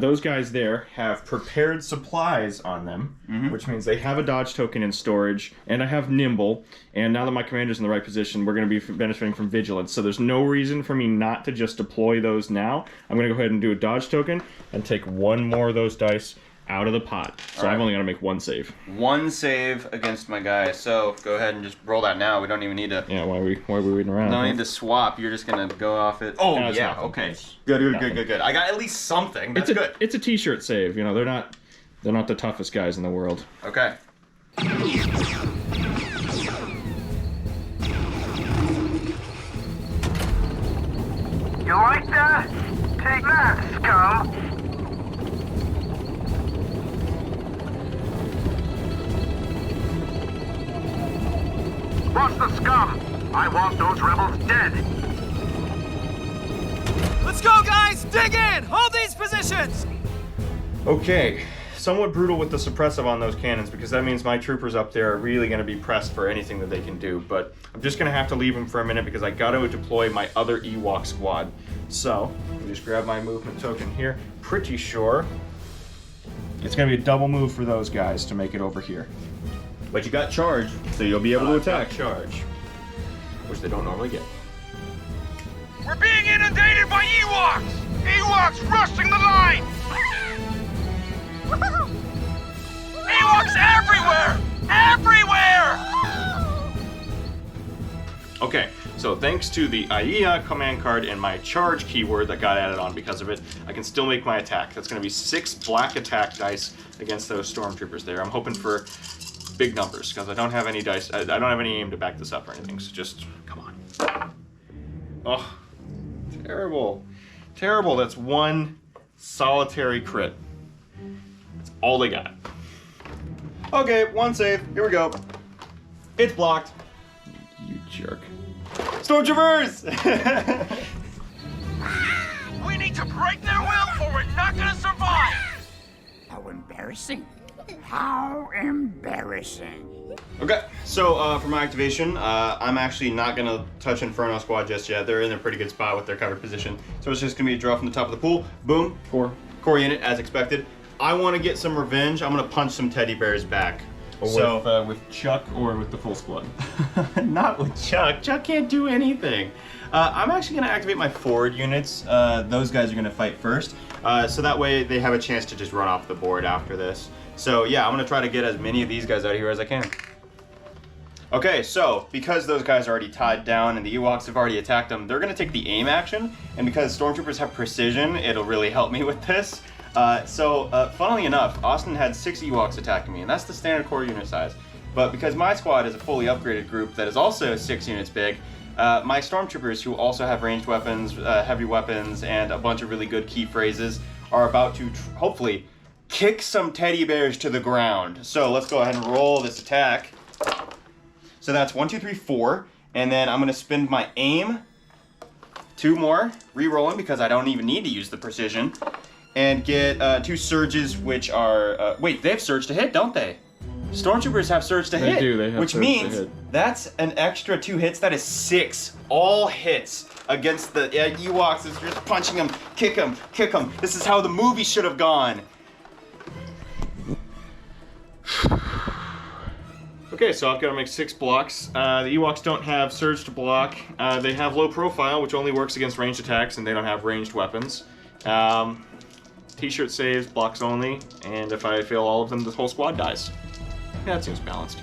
Those guys there have prepared supplies on them, which means they have a dodge token in storage, and I have nimble, and now that my commander's in the right position, we're going to be benefiting from vigilance, so there's no reason for me not to just deploy those now. I'm going to go ahead and do a dodge token, and take 1 more of those dice out of the pot. So I've only got to make 1 save.
1 save against my guy, so go ahead and just roll that now. We don't even need to...
Yeah, why are we waiting around?
No need to swap. You're just going to go off it. Oh, yeah, okay. Good. I got at least something. That's good.
It's a t-shirt save. You know, they're not the toughest guys in the world.
Okay.
You like that? Take that, scum! What's the scum? I want those rebels dead!
Let's go, guys! Dig in! Hold these positions!
Okay, somewhat brutal with the suppressive on those cannons because that means my troopers up there are really going to be pressed for anything that they can do, but I'm just going to have to leave them for a minute because I got to deploy my other Ewok squad. So, let me just grab my movement token here. Pretty sure it's going to be a double move for those guys to make it over here.
But you got charge, so you'll be able to attack.
Charge, which they don't normally get.
We're being inundated by Ewoks! Ewoks rushing the line! Ewoks everywhere! Everywhere!
Okay,
So thanks to the AIA command card and my charge keyword that got added on because of it, I can still make my attack. That's going to be 6 black attack dice against those stormtroopers there. I'm hoping for big numbers because I don't have any dice. I don't have any aim to back this up or anything. So just come on. Oh, terrible, terrible. That's 1 solitary crit. That's all they got.
Okay, 1 save. Here we go. It's blocked.
You jerk.
Stormtroopers!
We need to break their will or we're not gonna survive!
How embarrassing. How embarrassing.
Okay, so for my activation, I'm actually not going to touch Inferno Squad just yet. They're in a pretty good spot with their covered position. So it's just going to be a draw from the top of the pool. Boom. Core unit, as expected. I want to get some revenge. I'm going to punch some teddy bears back.
With Chuck or with the full squad?
Not with Chuck. Chuck can't do anything. I'm actually going to activate my forward units. Those guys are going to fight first. So that way they have a chance to just run off the board after this. So yeah, I'm going to try to get as many of these guys out of here as I can. Okay, so because those guys are already tied down and the Ewoks have already attacked them, they're going to take the aim action. And because Stormtroopers have precision, it'll really help me with this. Funnily enough, Austin had 6 Ewoks attacking me, and that's the standard core unit size. But because my squad is a fully upgraded group that is also 6 units big, my Stormtroopers, who also have ranged weapons, heavy weapons, and a bunch of really good key phrases, are about to, hopefully, kick some teddy bears to the ground. So let's go ahead and roll this attack. So that's 1, 2, 3, 4, and then I'm going to spend my aim, 2 more, re-rolling because I don't even need to use the precision, and get 2 surges, which are, wait, they have surge to hit, don't they? Stormtroopers have surge to hit,
do, they have
which
surge
means
to hit.
that's an extra 2 hits. That is 6 all hits against the Ewoks. It's just punching them, kick them, kick them. This is how the movie should have gone.
Okay, so I've got to make 6 blocks. The Ewoks don't have surge to block. They have low profile, which only works against ranged attacks, and they don't have ranged weapons. T-shirt saves, blocks only, and if I fail all of them, the whole squad dies. Yeah, that seems balanced.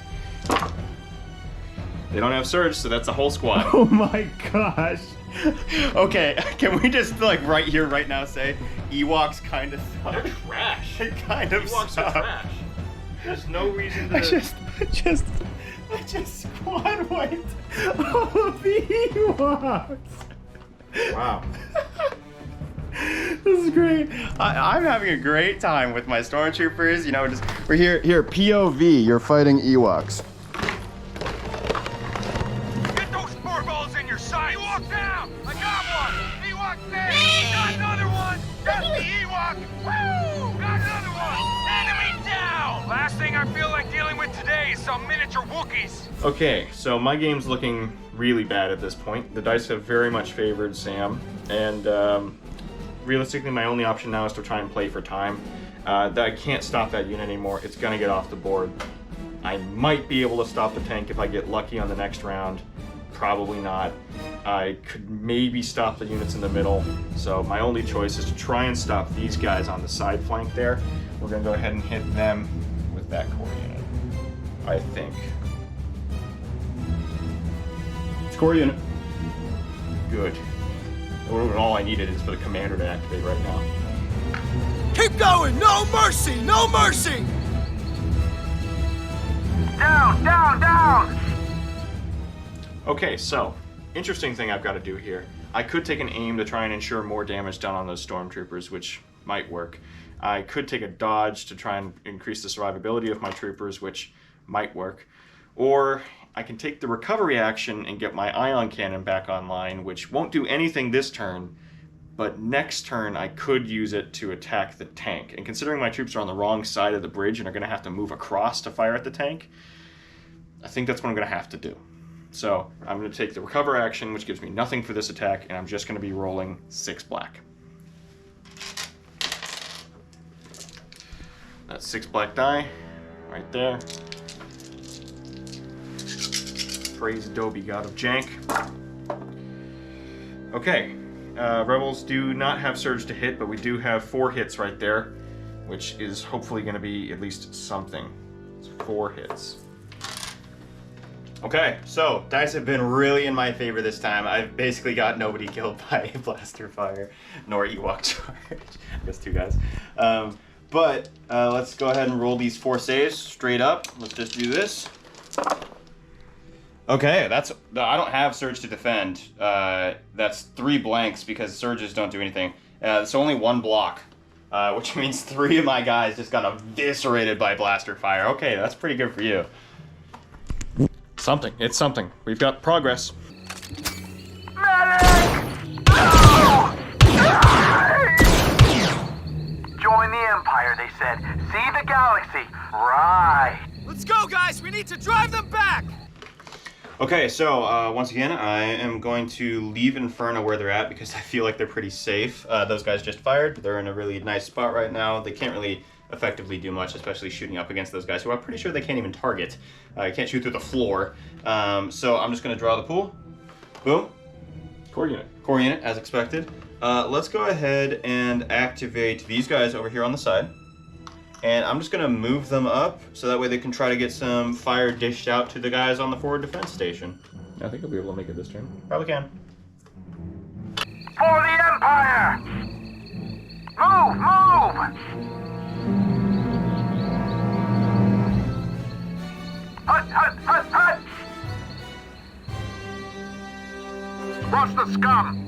They don't have surge, so that's a whole squad.
Oh my gosh. Okay, can we just like right here, right now say Ewoks kind of suck?
They're trash.
They kind of
Ewoks
suck.
are trash. There's no reason to...
I just squad wiped all of the Ewoks.
Wow.
This is great. I'm having a great time with my stormtroopers. You know, we're here. POV. You're fighting Ewoks.
Get those spore balls in your side! Ewok down! I got one! Ewok dead! Got another one! That's the Ewok! Woo! Got another one! Enemy down! Last thing I feel like dealing with today is some miniature Wookiees.
Okay, so my game's looking really bad at this point. The dice have very much favored Sam, and realistically my only option now is to try and play for time. I can't stop that unit anymore. It's gonna get off the board. I might be able to stop the tank if I get lucky on the next round. Probably not. I could maybe stop the units in the middle. So my only choice is to try and stop these guys on the side flank there. We're gonna go ahead and hit them with that core unit, I think.
Core unit.
Good. All I needed is for the commander to activate right now.
Keep going! No mercy! No mercy!
Down, down, down!
Okay, so, interesting thing I've got to do here. I could take an aim to try and ensure more damage done on those stormtroopers, which might work. I could take a dodge to try and increase the survivability of my troopers, which might work. Or I can take the recovery action and get my ion cannon back online, which won't do anything this turn, but next turn I could use it to attack the tank. And considering my troops are on the wrong side of the bridge and are going to have to move across to fire at the tank, I think that's what I'm going to have to do. So I'm going to take the recover action, which gives me nothing for this attack, and I'm just going to be rolling 6 black. That's 6 black die, right there. Praise Adobe, God of Jank. Okay, Rebels do not have surge to hit, but we do have 4 hits right there, which is hopefully going to be at least something. It's 4 hits.
Okay, so dice have been really in my favor this time. I've basically got nobody killed by blaster fire, nor Ewok charge. I guess 2 guys. But let's go ahead and roll these 4 saves straight up. Let's just do this. Okay, I don't have Surge to defend. That's 3 blanks because surges don't do anything. So only 1 block, which means 3 of my guys just got eviscerated by blaster fire. Okay, that's pretty good for you.
Something. It's something. We've got progress.
Join the Empire, they said. See the galaxy. Right.
Let's go, guys! We need to drive them back!
Okay, so once again, I am going to leave Inferno where they're at because I feel like they're pretty safe. Those guys just fired. They're in a really nice spot right now. They can't really effectively do much, especially shooting up against those guys who I'm pretty sure they can't even target. You can't shoot through the floor. So I'm just going to draw the pool. Boom.
Core unit.
Core unit, as expected. Let's go ahead and activate these guys over here on the side. And I'm just going to move them up so that way they can try to get some fire dished out to the guys on the forward defense station.
I think I'll be able to make it this turn.
Probably can.
For the Empire! Move! Hut! Watch the scum!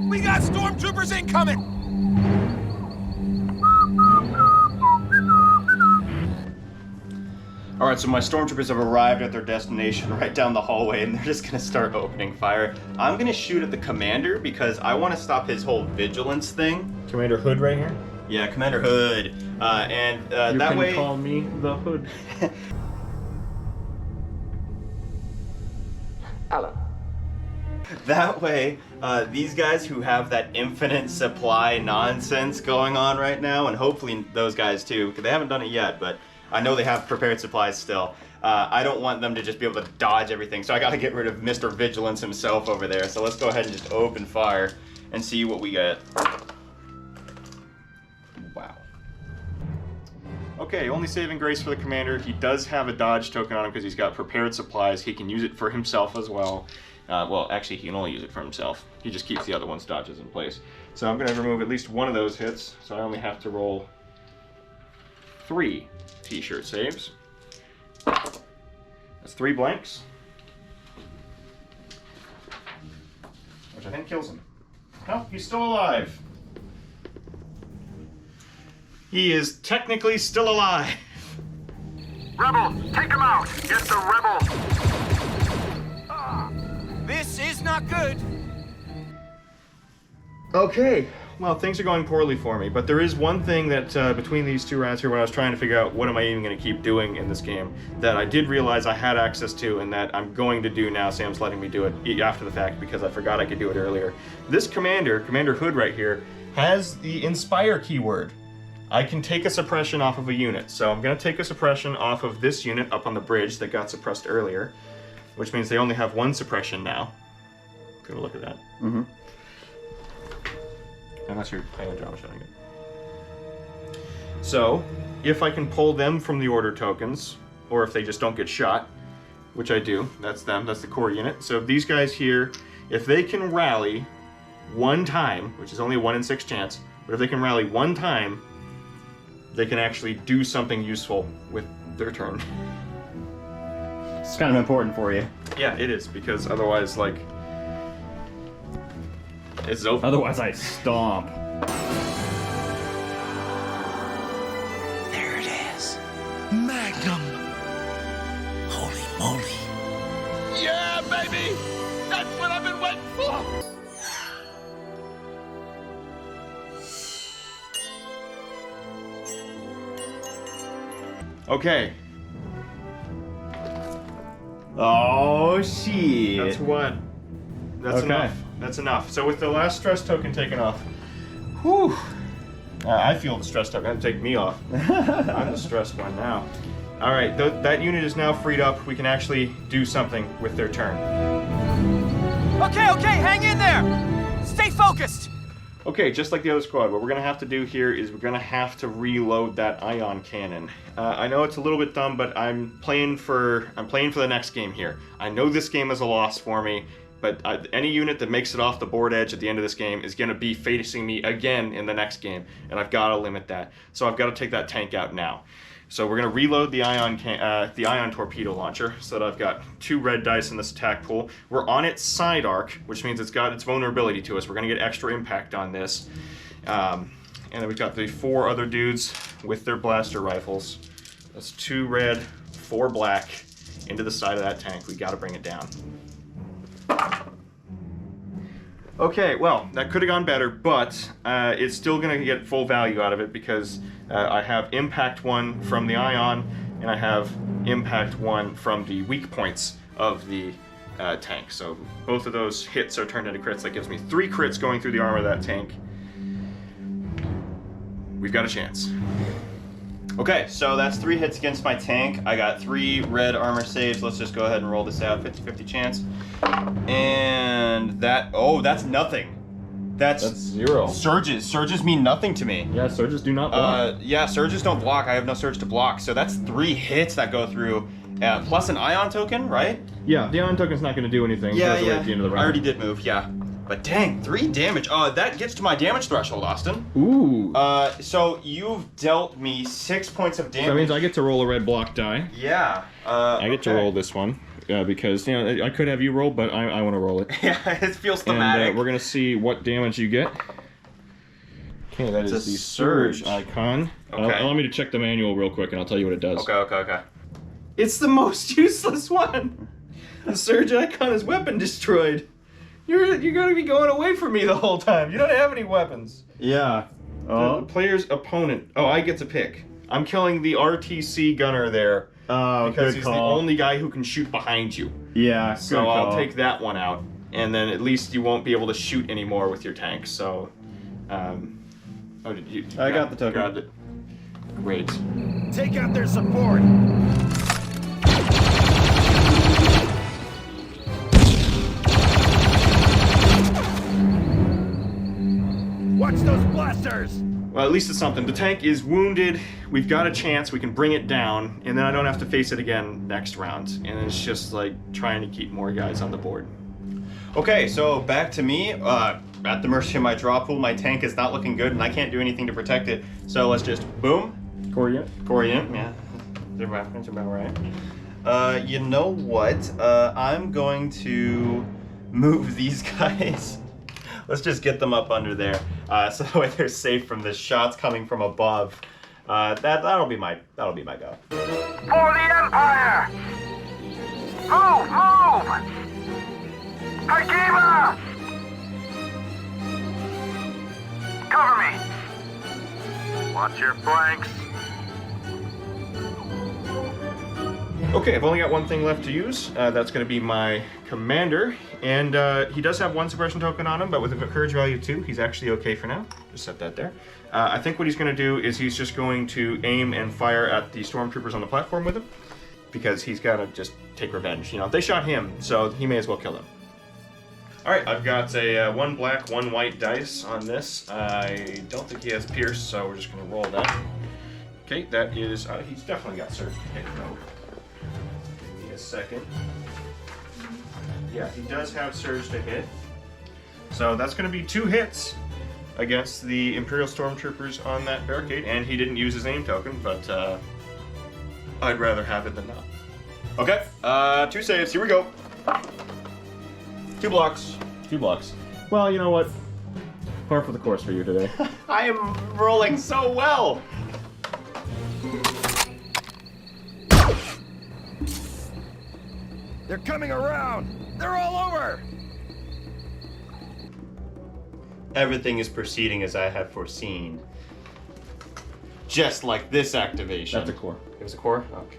We got stormtroopers incoming!
Alright, so my stormtroopers have arrived at their destination right down the hallway and they're just going to start opening fire. I'm going to shoot at the commander because I want to stop his whole vigilance thing.
Commander Hood right here?
Yeah, Commander Hood. That way...
You can call me the Hood.
Alan.
That way, these guys who have that infinite supply nonsense going on right now, and hopefully those guys too, because they haven't done it yet, but I know they have prepared supplies still. I don't want them to just be able to dodge everything, so I gotta get rid of Mr. Vigilance himself over there. So let's go ahead and just open fire and see what we get. Wow.
Okay, only saving grace for the commander. He does have a dodge token on him because he's got prepared supplies. He can use it for himself as well. Well, actually, he can only use it for himself. He just keeps the other one's dodges in place. So I'm going to remove at least one of those hits, so I only have to roll 3 T-shirt saves. That's 3 blanks. Which I think kills him. No, he's still alive. He is technically still alive.
Rebel, take him out! Get the rebel!
This is not good!
Okay, well, things are going poorly for me, but there is one thing that between these 2 rounds here when I was trying to figure out what am I even going to keep doing in this game that I did realize I had access to and that I'm going to do now. Sam's letting me do it after the fact because I forgot I could do it earlier. This Commander Hood right here, has the Inspire keyword. I can take a suppression off of a unit, so I'm going to take a suppression off of this unit up on the bridge that got suppressed earlier, which means they only have 1 suppression now. Good look at that.
Mm-hmm.
Unless you're playing a drama shot again. So, if I can pull them from the order tokens, or if they just don't get shot, which I do, that's them, that's the core unit. So these guys here, if they can rally 1 time, which is only a 1 in 6 chance, but if they can rally 1 time, they can actually do something useful with their turn.
It's kind of important for you.
Yeah, it is, because otherwise, like, it's over.
Otherwise I stomp.
There it is. Magnum. Holy moly.
Yeah, baby! That's what I've been waiting for!
Okay.
Oh, shit.
That's what? That's
Okay.
enough. That's enough. So with the last stress token taken off, whew. I feel the stress token. That'd take me off. I'm the stressed one now. All right, that unit is now freed up. We can actually do something with their turn.
Okay, hang in there! Stay focused!
Okay, just like the other squad, what we're gonna have to do here is we're gonna have to reload that ion cannon. I know it's a little bit dumb, but I'm playing for the next game here. I know this game is a loss for me, but any unit that makes it off the board edge at the end of this game is gonna be facing me again in the next game, and I've got to limit that. So I've got to take that tank out now. So we're gonna reload the ion torpedo launcher, so that I've got 2 red dice in this attack pool. We're on its side arc, which means it's got its vulnerability to us. We're gonna get extra impact on this. And then we've got the 4 other dudes with their blaster rifles. That's 2 red, 4 black into the side of that tank. We gotta bring it down. Okay, well, that could have gone better, but it's still going to get full value out of it because I have Impact 1 from the Ion, and I have Impact 1 from the weak points of the tank. So both of those hits are turned into crits. That gives me 3 crits going through the armor of that tank. We've got a chance.
Okay, so that's 3 hits against my tank. I got 3 red armor saves. Let's just go ahead and roll this out. 50-50 chance. And that, oh, that's nothing. That's
0.
Surges. Surges mean nothing to me.
Yeah, surges do not block.
Yeah, surges don't block. I have no surge to block. So that's 3 hits that go through. Plus an ion token, right?
Yeah, the ion token's not going to do anything.
Yeah,
It goes away at the end of the round.
I already did move, yeah. But dang, 3 damage. That gets to my damage threshold, Austin.
Ooh.
So you've dealt me 6 points of damage.
So that means I get to roll a red block die.
Yeah.
I get to roll this one. Because, you know, I could have you roll, but I want to roll it.
Yeah, it feels thematic.
And we're going to see what damage you get. Okay, that is the surge icon.
Okay.
Allow me to check the manual real quick, and I'll tell you what it does.
Okay. It's the most useless one. The surge icon is weapon destroyed. You're going to be going away from me the whole time. You don't have any weapons.
Yeah. The player's opponent. Oh, I get to pick. I'm killing the RTC gunner there.
Oh,
because he's the only guy who can shoot behind you.
Yeah,
so I'll take that one out, and then at least you won't be able to shoot anymore with your tank. So, oh, did you?
I got the token.
Got it. Great.
Take out their support. Watch those blasters.
Well, at least it's something. The tank is wounded. We've got a chance. We can bring it down, and then I don't have to face it again next round. And it's just like trying to keep more guys on the board.
Okay, so back to me. At the mercy of my draw pool, my tank is not looking good, and I can't do anything to protect it. So let's just boom.
Core unit,
yeah. The reference about right. You know what? I'm going to move these guys. Let's just get them up under there, so that way they're safe from the shots coming from above. That'll be my go.
For the Empire! Move! Akiva! Cover me! Watch your flanks.
Okay, I've only got one thing left to use. That's going to be my commander, and he does have 1 suppression token on him, but with a courage value of 2, he's actually okay for now. Just set that there. I think what he's going to do is he's just going to aim and fire at the stormtroopers on the platform with him, because he's got to just take revenge. You know, they shot him, so he may as well kill them. All right, I've got a 1 black, 1 white dice on this. I don't think he has Pierce, so we're just going to roll that. Okay, that is, he's definitely got Surge to hit, though. Give me a second. Yeah, he does have Surge to hit. So that's going to be 2 hits against the Imperial Stormtroopers on that barricade, and he didn't use his aim token, but I'd rather have it than not.
Okay, 2 saves, here we go. 2 blocks.
2 blocks. Well, you know what? Par for the course for you today.
I am rolling so well.
They're coming around. They're all over.
Everything is proceeding as I have foreseen. Just like this activation.
That's a core.
It was a core? Okay.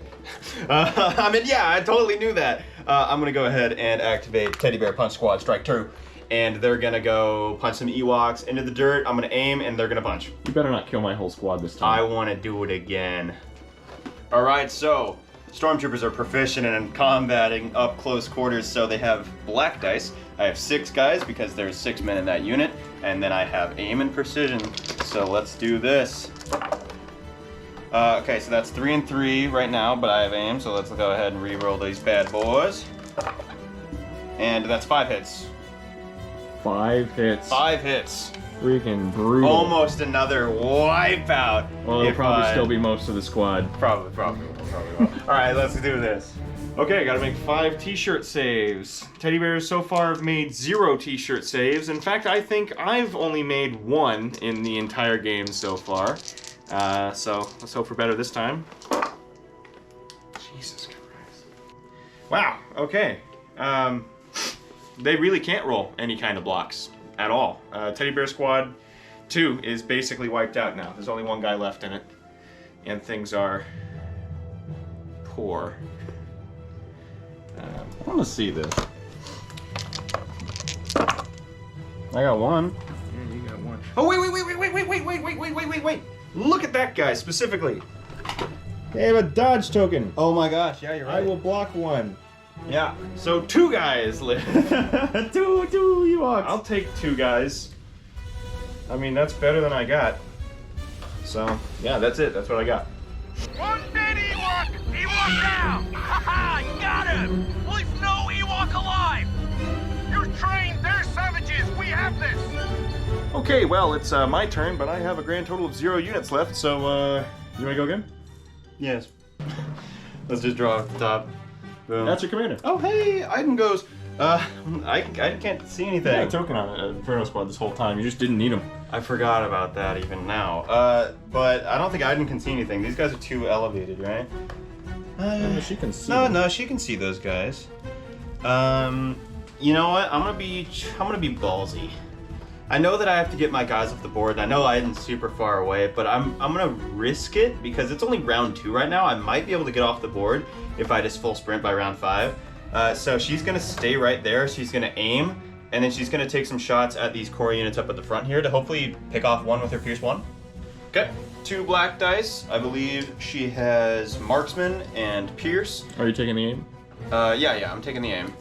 I mean, yeah, I totally knew that. I'm going to go ahead and activate Teddy Bear Punch Squad Strike 2. And they're going to go punch some Ewoks into the dirt. I'm going to aim, and they're going to punch.
You better not kill my whole squad this time.
I want to do it again. All right, so Stormtroopers are proficient in combating up close quarters, so they have black dice. I have 6 guys because there's 6 men in that unit. And then I have aim and precision. So let's do this. Okay, so that's 3 and 3 right now, but I have aim, so let's go ahead and re-roll these bad boys. And that's 5 hits.
5 hits.
5 hits.
Freaking brutal.
Almost another wipeout.
Well, it'll probably still be most of the squad.
Probably will. Alright, let's do this.
Okay, gotta make 5 t-shirt saves. Teddy bears so far have made 0 t-shirt saves. In fact, I think I've only made 1 in the entire game so far. So let's hope for better this time. Jesus Christ. Wow, okay. They really can't roll any kind of blocks at all. Teddy Bear Squad 2 is basically wiped out now. There's only 1 guy left in it. And things are poor.
I want to see this. I got 1.
Yeah, you got 1.
Oh, wait. Look at that guy specifically.
They have a dodge token.
Oh my gosh, yeah, you're right.
I will block 1.
Yeah, so 2 guys live.
two Ewoks. I'll take 2 guys. I mean, that's better than I got. So, yeah, that's it. That's what I got.
One dead Ewok! Ewok down! Ha-ha! Got him! Leave no Ewok alive! You're trained, they're savages! We have this!
Okay, well, it's my turn, but I have a grand total of 0 units left, so, you wanna go again?
Yes. Let's just draw off the top. Boom.
That's your commander.
Oh, hey, Iden goes. I can't see anything.
You had a token on it, Inferno Squad this whole time. You just didn't need them.
I forgot about that even now. But I don't think Iden can see anything. These guys are too elevated, right?
She can see.
No, she can see those guys. You know what? I'm gonna be ballsy. I know that I have to get my guys off the board, and I know Iden's super far away, but I'm gonna risk it because it's only round 2 right now. I might be able to get off the board if I just full sprint by round 5. So she's gonna stay right there. She's gonna aim, and then she's gonna take some shots at these core units up at the front here to hopefully pick off 1 with her Pierce 1. Okay, 2 black dice. I believe she has Marksman and Pierce.
Are you taking the aim?
Yeah, I'm taking the aim.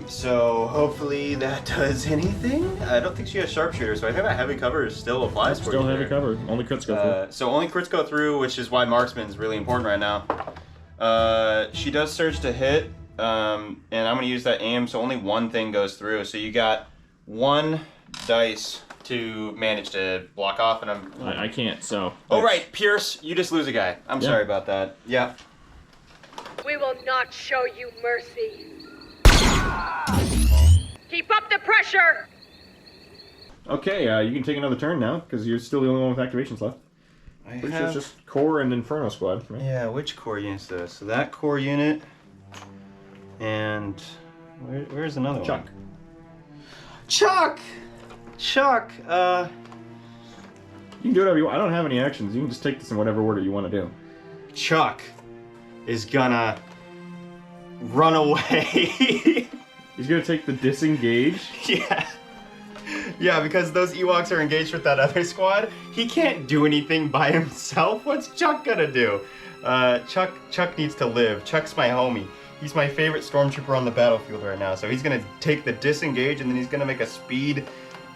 So hopefully that does anything. I don't think she has Sharpshooter, so I think that heavy cover still applies for you.
Still heavy cover. Only crits go through.
So only crits go through, which is why Marksman is really important right now. She does surge to hit, and I'm gonna use that aim, so only 1 thing goes through. So you got 1 dice to manage to block off, and
I can't, so...
Oh, right, Pierce, you just lose a guy. I'm sorry about that. Yeah.
We will not show you mercy. Keep up the pressure!
Okay, you can take another turn now, because you're still the only one with activations left. Pretty sure it's just Core and Inferno Squad, right?
Yeah, which core unit is this? So that core unit, and where's another
Chuck.
one? Chuck!
You can do whatever you want. I don't have any actions. You can just take this in whatever order you want to do.
Chuck is gonna run away.
He's gonna take the disengage.
Yeah, because those Ewoks are engaged with that other squad. He can't do anything by himself. What's Chuck gonna do? Chuck needs to live. Chuck's my homie. He's my favorite stormtrooper on the battlefield right now. So he's gonna take the disengage and then he's gonna make a speed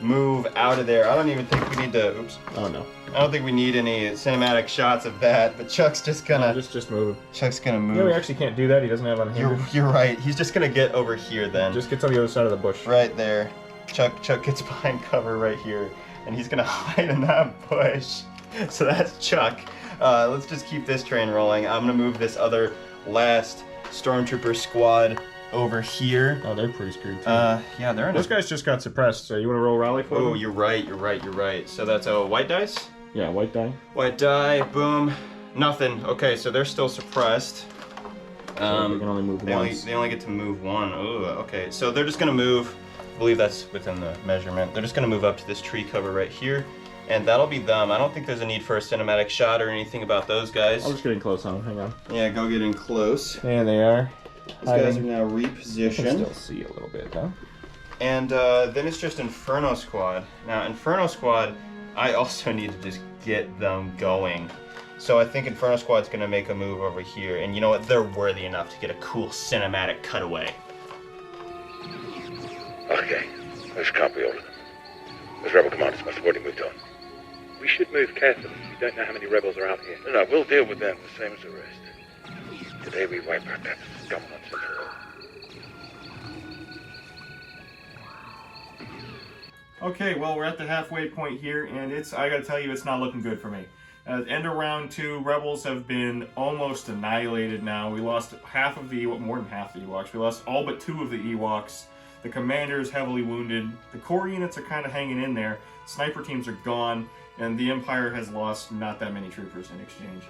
move out of there. I don't even think we need to. Oops.
Oh no.
I don't think we need any cinematic shots of that. But Chuck's just gonna.
No, just move.
Chuck's gonna move.
No, he actually can't do that. He doesn't have unhindered.
You're right. He's just gonna get over here then.
Just gets on the other side of the bush.
Right there. Chuck gets behind cover right here, and he's gonna hide in that bush. So that's Chuck. Let's just keep this train rolling. I'm gonna move this other last stormtrooper squad over here.
Oh, they're pretty screwed too.
Yeah, they're in.
Those guys just got suppressed. So you want to roll rally for them?
Oh, you're right. So that's a white dice.
Yeah, white die.
White die. Boom. Nothing. Okay, so they're still suppressed.
So they can only move once.
They only get to move 1. Oh, okay. So they're just gonna move. I believe that's within the measurement. They're just gonna move up to this tree cover right here, and that'll be them. I don't think there's a need for a cinematic shot or anything about those guys.
I'm just getting close on them. Hang on.
Yeah, go get in close.
There they are.
These guys are now
I
repositioned.
can still see a little bit, huh?
And then it's just Inferno Squad. Now, Inferno Squad, I also need to just get them going. So I think Inferno Squad's gonna make a move over here, and you know what? They're worthy enough to get a cool cinematic cutaway.
Okay, let's copy all of them. As Rebel Commander, my supporting we've done. We should move carefully. We don't know how many rebels are out here.
No, we'll deal with them the same as the rest. Today we wipe out that scum once and for all.
Okay, well, we're at the halfway point here, and I gotta tell you, it's not looking good for me. End of round 2, rebels have been almost annihilated now. We lost half of the more than half the Ewoks. We lost all but 2 of the Ewoks. The commander is heavily wounded. The core units are kind of hanging in there. Sniper teams are gone, and the Empire has lost not that many troopers in exchange.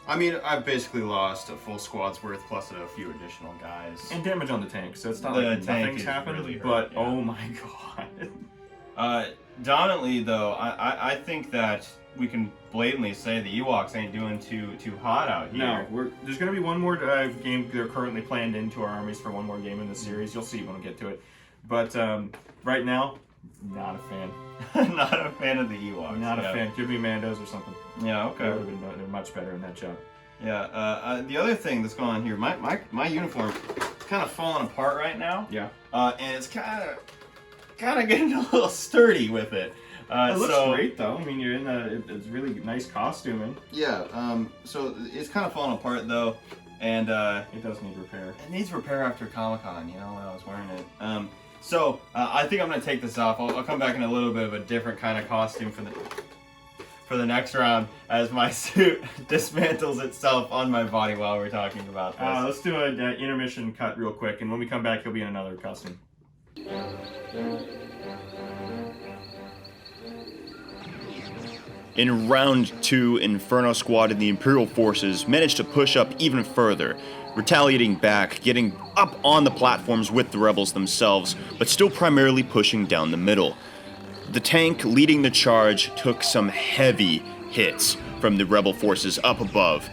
I mean, I've basically lost a full squad's worth plus a few additional guys.
And damage on the tank, so it's not
The
like
tank
nothing's
is
happened,
really hurt,
but
yeah.
oh my god.
Dominantly, though, I think that we can blatantly say the Ewoks ain't doing too hot out here.
No, there's going to be one more game they're currently planned into our armies for one more game in the series. You'll see when we get to it. But right now, not a fan.
Not a fan of the Ewoks.
Not a fan. Give me Mandos or something.
Yeah, okay.
They would have been much better in that job.
Yeah, the other thing that's going on here, my uniform is kind of falling apart right now.
Yeah.
And it's kind of getting a little sturdy with it.
It looks great though. I mean, you're in it's really nice costuming.
Yeah. So it's kind of falling apart though, and
it does need repair.
It needs repair after Comic-Con. You know, when I was wearing it. So I think I'm gonna take this off. I'll come back in a little bit of a different kind of costume for the next round as my suit dismantles itself on my body while we're talking about this.
Let's do an intermission cut real quick, and when we come back, he'll be in another costume.
In round 2, Inferno Squad and the Imperial forces managed to push up even further, retaliating back, getting up on the platforms with the rebels themselves, but still primarily pushing down the middle. The tank leading the charge took some heavy hits from the rebel forces up above.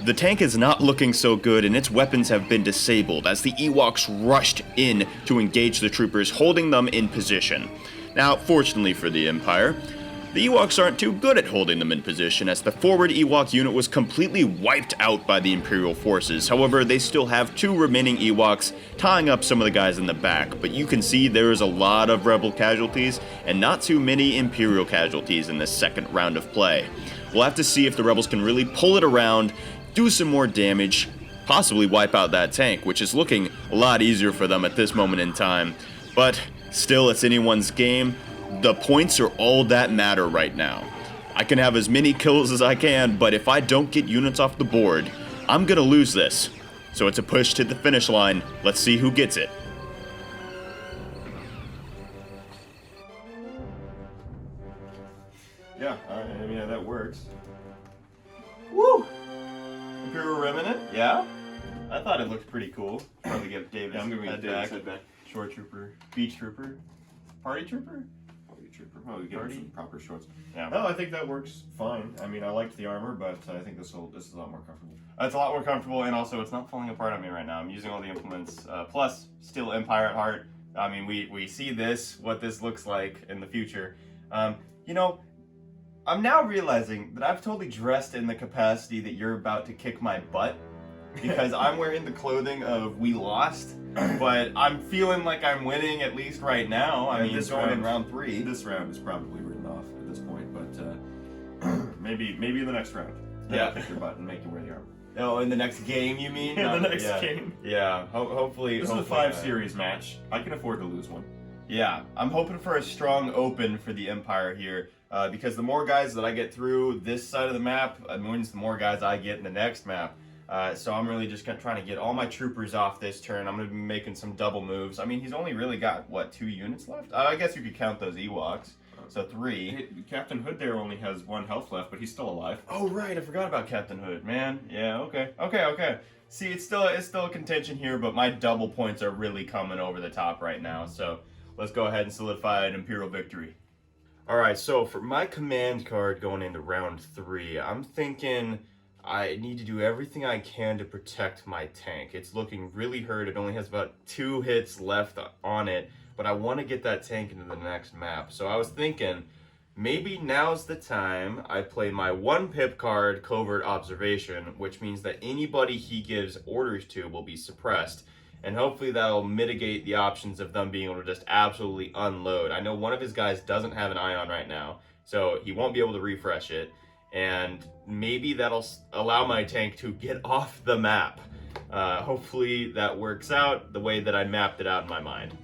The tank is not looking so good, and its weapons have been disabled as the Ewoks rushed in to engage the troopers, holding them in position. Now, fortunately for the Empire, the Ewoks aren't too good at holding them in position, as the forward Ewok unit was completely wiped out by the Imperial forces. However, they still have 2 remaining Ewoks tying up some of the guys in the back, but you can see there is a lot of rebel casualties and not too many Imperial casualties in this second round of play. We'll have to see if the rebels can really pull it around, do some more damage, possibly wipe out that tank, which is looking a lot easier for them at this moment in time. But still, it's anyone's game. The points are all that matter right now. I can have as many kills as I can, but if I don't get units off the board, I'm gonna lose this. So it's a push to the finish line. Let's see who gets it.
Yeah, I mean, that works.
Woo! Imperial Remnant, yeah? I thought it looked pretty cool. Probably get Davis
I'm gonna get Davis head back.
Short Trooper, Beach Trooper, Party Trooper?
Probably give him some proper shorts.
Yeah.
No, I think that works fine. I mean, I liked the armor, but I think this is a lot more comfortable.
It's a lot more comfortable, and also it's not falling apart on me right now. I'm using all the implements. Plus, still Empire at heart. I mean, we see what this looks like in the future. You know, I'm now realizing that I've totally dressed in the capacity that you're about to kick my butt, because I'm wearing the clothing of we lost, but I'm feeling like I'm winning at least right now. I mean, going in round 3.
This round is probably written off at this point, but maybe in the next round.
Yeah.
I'll kick your butt and make you wear the armor.
Oh, in the next game, you mean?
In the next
yeah.
game.
Yeah. Hopefully.
This is a 5-series match. I can afford to lose one.
Yeah, I'm hoping for a strong open for the Empire here, because the more guys that I get through this side of the map, means the more guys I get in the next map. So I'm really just trying to get all my troopers off this turn. I'm going to be making some double moves. I mean, he's only really got, what, 2 units left? I guess you could count those Ewoks. So 3.
Hey, Captain Hood there only has 1 health left, but he's still alive.
Oh, right. I forgot about Captain Hood, man. Yeah, okay. See, it's still a contention here, but my double points are really coming over the top right now. So let's go ahead and solidify an Imperial victory. All right, so for my command card going into round 3, I'm thinking I need to do everything I can to protect my tank. It's looking really hurt. It only has about 2 hits left on it, but I want to get that tank into the next map. So I was thinking maybe now's the time I play my 1 pip card, Covert Observation, which means that anybody he gives orders to will be suppressed.
and hopefully that'll mitigate the options of them being able to just absolutely unload. I know one of his guys doesn't have an ion right now, so he won't be able to refresh it, and maybe that'll allow my tank to get off the map. Hopefully that works out the way that I mapped it out in my mind.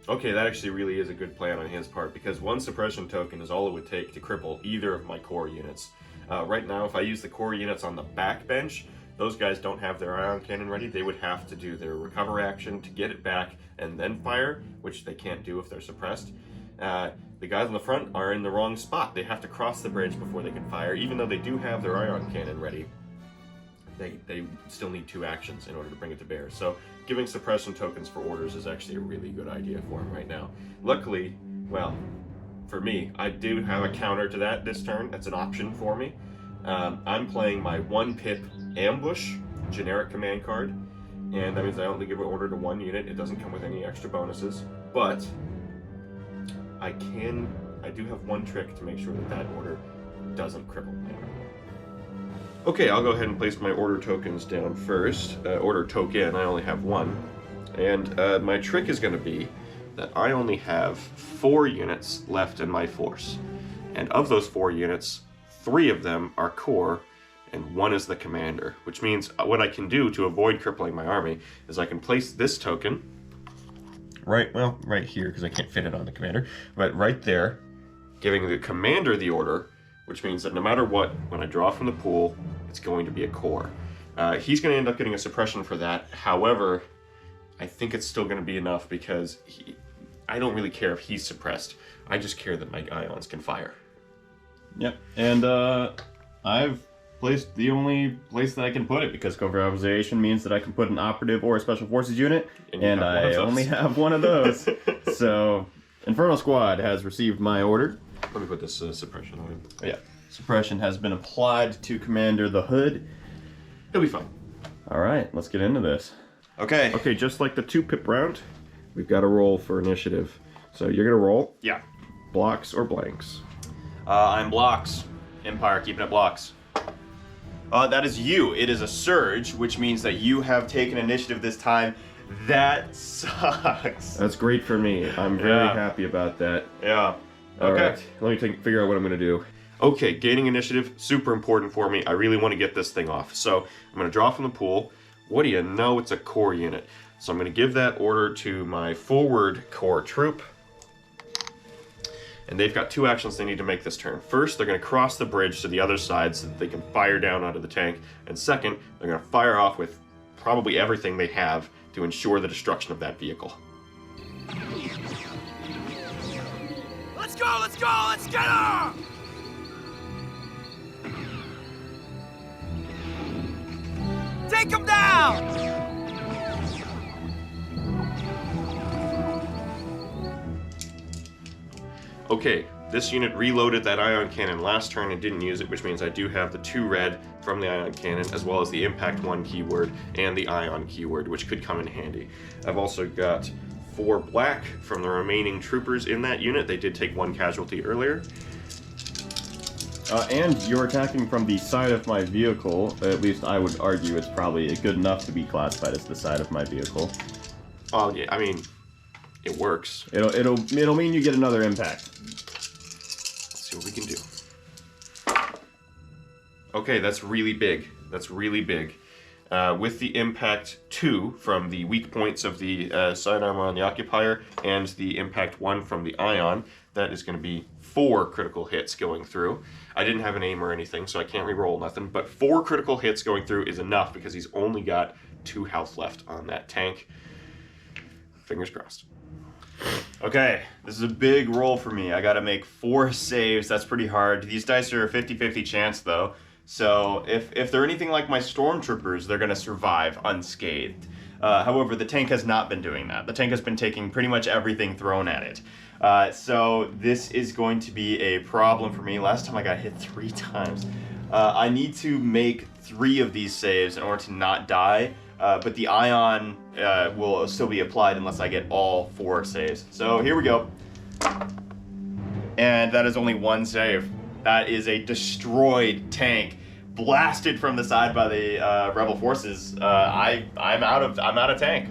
Okay, that actually really is a good plan on his part, because one suppression token is all it would take to cripple either of my core units. Right now, if I use the core units on the back bench, those guys don't have their ion cannon ready. They would have to do their recover action to get it back and then fire, which they can't do if they're suppressed. The guys on the front are in the wrong spot. They have to cross the bridge before they can fire, even though they do have their ion cannon ready. They still need 2 actions in order to bring it to bear. So giving suppression tokens for orders is actually a really good idea for him right now. Luckily, well, for me, I do have a counter to that this turn. That's an option for me. I'm playing my 1-pip ambush generic command card, and that means I only give an order to 1 unit. It doesn't come with any extra bonuses, but I do have 1 trick to make sure that order doesn't cripple my army. Okay, I'll go ahead and place my order tokens down first. Order token, I only have 1. And my trick is going to be that I only have 4 units left in my force. And of those 4 units, 3 of them are core, and 1 is the commander. Which means what I can do to avoid crippling my army is I can place this token right here, because I can't fit it on the commander, but right there, giving the commander the order, which means that no matter what, when I draw from the pool, it's going to be a core. He's going to end up getting a suppression for that. However, I think it's still going to be enough, because I don't really care if he's suppressed. I just care that my ions can fire.
Yep, and I've placed the only place that I can put it, because covert observation means that I can put an operative or a special forces unit, and I only have 1 of those. So, Infernal Squad has received my order.
Let me put this suppression on him.
Yeah. Suppression has been applied to Commander the Hood.
He'll be fine.
Alright, let's get into this.
Okay.
Okay, just like the 2-pip round, we've got to roll for initiative. So you're going to roll?
Yeah.
Blocks or blanks?
I'm blocks. Empire, keeping it blocks. That is you. It is a surge, which means that you have taken initiative this time. That sucks.
That's great for me. I'm very happy about that.
Yeah.
All
Okay.
right, let me figure out what I'm going to do.
Okay, gaining initiative, super important for me. I really want to get this thing off. So I'm going to draw from the pool. What do you know? It's a core unit. So I'm going to give that order to my forward core troop. And they've got 2 actions they need to make this turn. First, they're going to cross the bridge to the other side so that they can fire down onto the tank. And second, they're going to fire off with probably everything they have to ensure the destruction of that vehicle.
Let's go, let's go, let's get her! Take him down!
Okay, this unit reloaded that ion cannon last turn and didn't use it, which means I do have the 2 red from the ion cannon, as well as the impact 1 keyword and the ion keyword, which could come in handy. I've also got 4 black from the remaining troopers in that unit. They did take 1 casualty earlier.
And you're attacking from the side of my vehicle. At least I would argue it's probably good enough to be classified as the side of my vehicle.
Well, yeah, I mean, it works.
It'll mean you get another impact.
Let's see what we can do. Okay, that's really big. That's really big. With the impact 2 from the weak points of the side armor on the occupier and the impact 1 from the ion, that is going to be 4 critical hits going through. I didn't have an aim or anything, so I can't re-roll nothing, but 4 critical hits going through is enough because he's only got 2 health left on that tank. Fingers crossed.
Okay, this is a big roll for me. I gotta make 4 saves. That's pretty hard. These dice are a 50-50 chance, though. So if they're anything like my stormtroopers, they're gonna survive unscathed. However, the tank has not been doing that. The tank has been taking pretty much everything thrown at it. So this is going to be a problem for me. Last time I got hit 3 times. I need to make 3 of these saves in order to not die. But the ion will still be applied unless I get all 4 saves. So here we go. And that is only 1 save. That is a destroyed tank. blasted from the side by the rebel forces, I'm out of tank.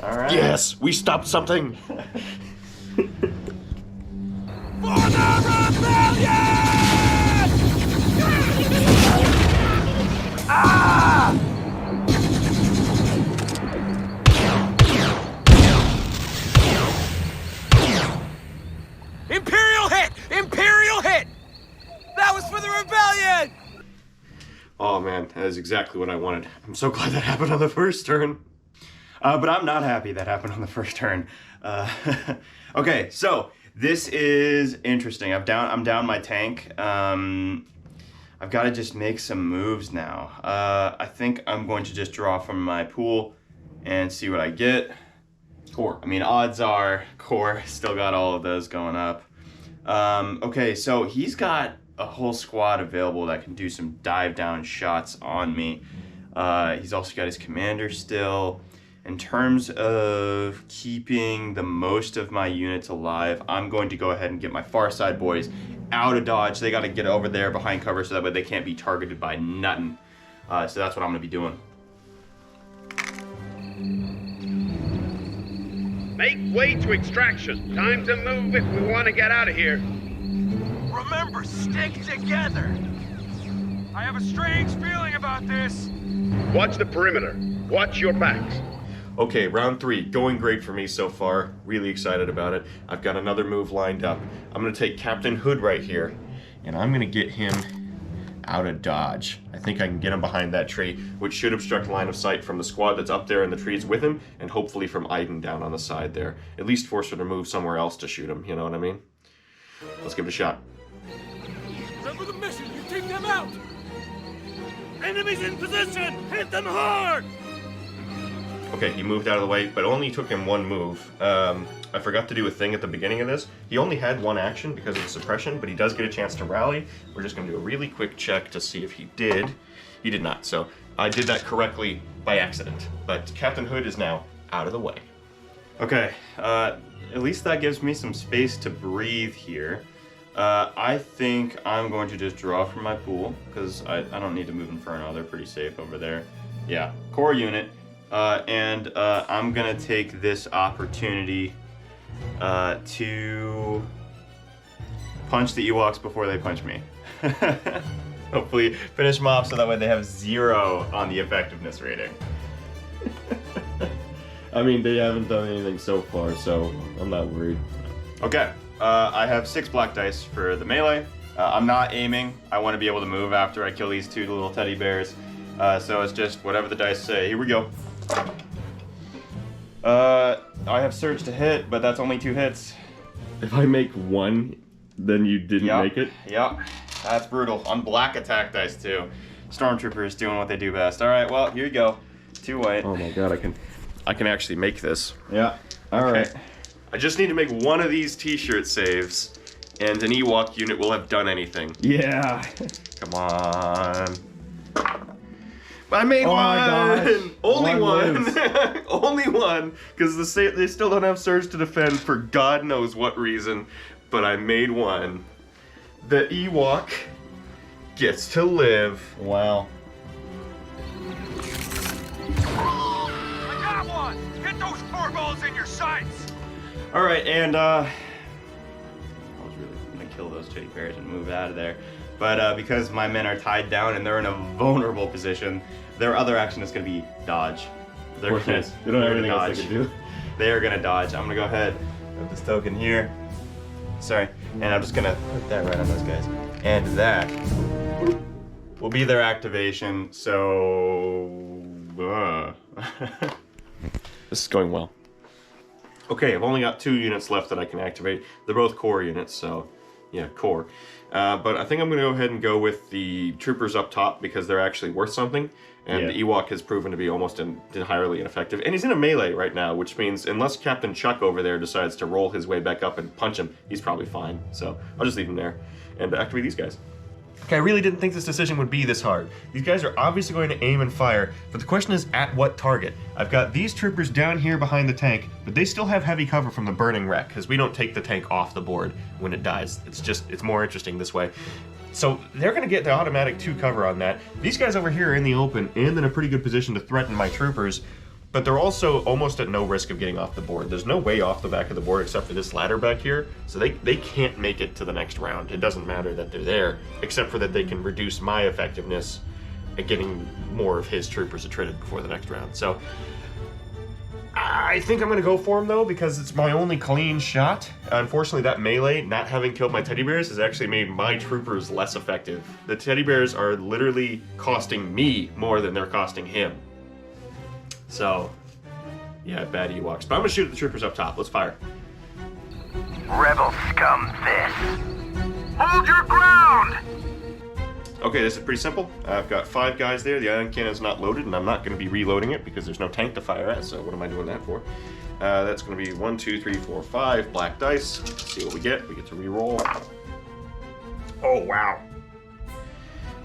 All right.
Yes, we stopped something.
For the rebellion! Ah! Imperial hit! Imperial hit! That was for the rebellion!
Oh man, that is exactly what I wanted. I'm so glad that happened on the first turn.
But I'm not happy that happened on the first turn. Okay, so this is interesting. I'm down my tank. I've got to just make some moves now. I think I'm going to just draw from my pool and see what I get.
Core.
I mean, odds are Core still got all of those going up. Okay, so he's got a whole squad available that can do some dive down shots on me. He's also got his commander still. In terms of keeping the most of my units alive, I'm going to go ahead and get my far side boys out of dodge. They got to get over there behind cover so that way they can't be targeted by nothing. So that's what I'm going to be doing.
Make way to extraction. Time to move if we want to get out of here.
Remember, stick together. I have a strange feeling about this.
Watch the perimeter. Watch your backs.
Okay, round 3, going great for me so far. Really excited about it. I've got another move lined up. I'm going to take Captain Hood right here, and I'm going to get him out of dodge. I think I can get him behind that tree, which should obstruct line of sight from the squad that's up there in the trees with him, and hopefully from Iden down on the side there. At least force her to move somewhere else to shoot him, you know what I mean? Let's give it a shot.
Remember the mission, you take them out! Enemies in position! Hit them hard!
Okay, he moved out of the way, but only took him one move. I forgot to do a thing at the beginning of this. He only had one action because of the suppression, but he does get a chance to rally. We're just going to do a really quick check to see if he did. He did not, so I did that correctly by accident. But Captain Hood is now out of the way.
Okay, at least that gives me some space to breathe here. I think I'm going to just draw from my pool, because I don't need to move Inferno. They're pretty safe over there. Yeah, core unit. And I'm going to take this opportunity to punch the Ewoks before they punch me. Hopefully finish them off so that way they have 0 on the effectiveness rating.
I mean, they haven't done anything so far, so I'm not worried.
Okay, I have 6 black dice for the melee. I'm not aiming. I want to be able to move after I kill these 2 little teddy bears. So it's just whatever the dice say. Here we go. I have surge to hit, but that's only 2 hits.
If I make 1, then you didn't make it?
Yep, that's brutal. On black attack dice too. Stormtroopers doing what they do best. All right, well, here you go. 2 white.
Oh my god,
I can actually make this.
Yeah, all right.
I just need to make one of these t-shirt saves, and an Ewok unit will have done anything.
Yeah.
Come on. I made
Oh
one!
my gosh.
Only
One
one! Only one! Because they still don't have surge to defend for God knows what reason. But I made one. The Ewok gets to live.
Wow.
I got one! Get those forballs in your sights!
All right, and I was really gonna kill those teddy bears and move out of there. But because my men are tied down and they're in a vulnerable position, their other action is going to be dodge. They're going to
They don't have anything else they can do.
They are going to dodge. I'm going to go ahead with this token here. Sorry. And I'm just going to put that right on those guys. And that will be their activation. So...
This is going well. Okay, I've only got 2 units left that I can activate. They're both core units, so yeah, core. But I think I'm going to go ahead and go with the troopers up top because they're actually worth something. And the Ewok has proven to be almost entirely ineffective. And he's in a melee right now, which means unless Captain Chuck over there decides to roll his way back up and punch him, he's probably fine. So I'll just leave him there and activate these guys. Okay, I really didn't think this decision would be this hard. These guys are obviously going to aim and fire, but the question is at what target? I've got these troopers down here behind the tank, but they still have heavy cover from the burning wreck, because we don't take the tank off the board when it dies. It's more interesting this way. So they're going to get the automatic 2 cover on that. These guys over here are in the open and in a pretty good position to threaten my troopers, but they're also almost at no risk of getting off the board. There's no way off the back of the board except for this ladder back here, so they can't make it to the next round. It doesn't matter that they're there, except for that they can reduce my effectiveness at getting more of his troopers attrited before the next round. So I think I'm going to go for him, though, because it's my only clean shot. Unfortunately, that melee, not having killed my teddy bears, has actually made my troopers less effective. The teddy bears are literally costing me more than they're costing him. So, yeah, bad Ewoks. But I'm going to shoot at the troopers up top. Let's fire.
Rebel scum this. Hold your ground!
Okay, this is pretty simple. I've got 5 guys there. The ion cannon's not loaded, and I'm not going to be reloading it because there's no tank to fire at, so what am I doing that for? That's going to be 1, 2, 3, 4, 5 black dice. Let's see what we get. We get to re-roll. Oh, wow.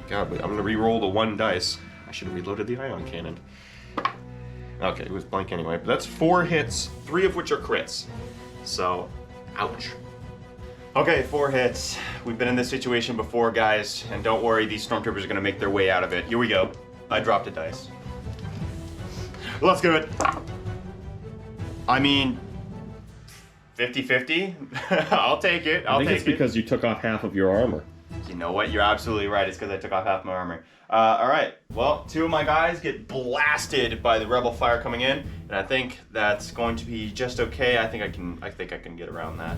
God, I'm going to re-roll the 1 dice. I should have reloaded the ion cannon. Okay, it was blank anyway. But that's 4 hits, 3 of which are crits. So, ouch. Okay, 4 hits. We've been in this situation before, guys, and don't worry, these stormtroopers are gonna make their way out of it. Here we go. I dropped a dice. Let's do it. I mean, 50-50? I'll take it.
I think it's because you took off half of your armor.
You know what? You're absolutely right. It's because I took off half my armor. All right. Well, 2 of my guys get blasted by the rebel fire coming in, and I think that's going to be just okay. I think I can get around that.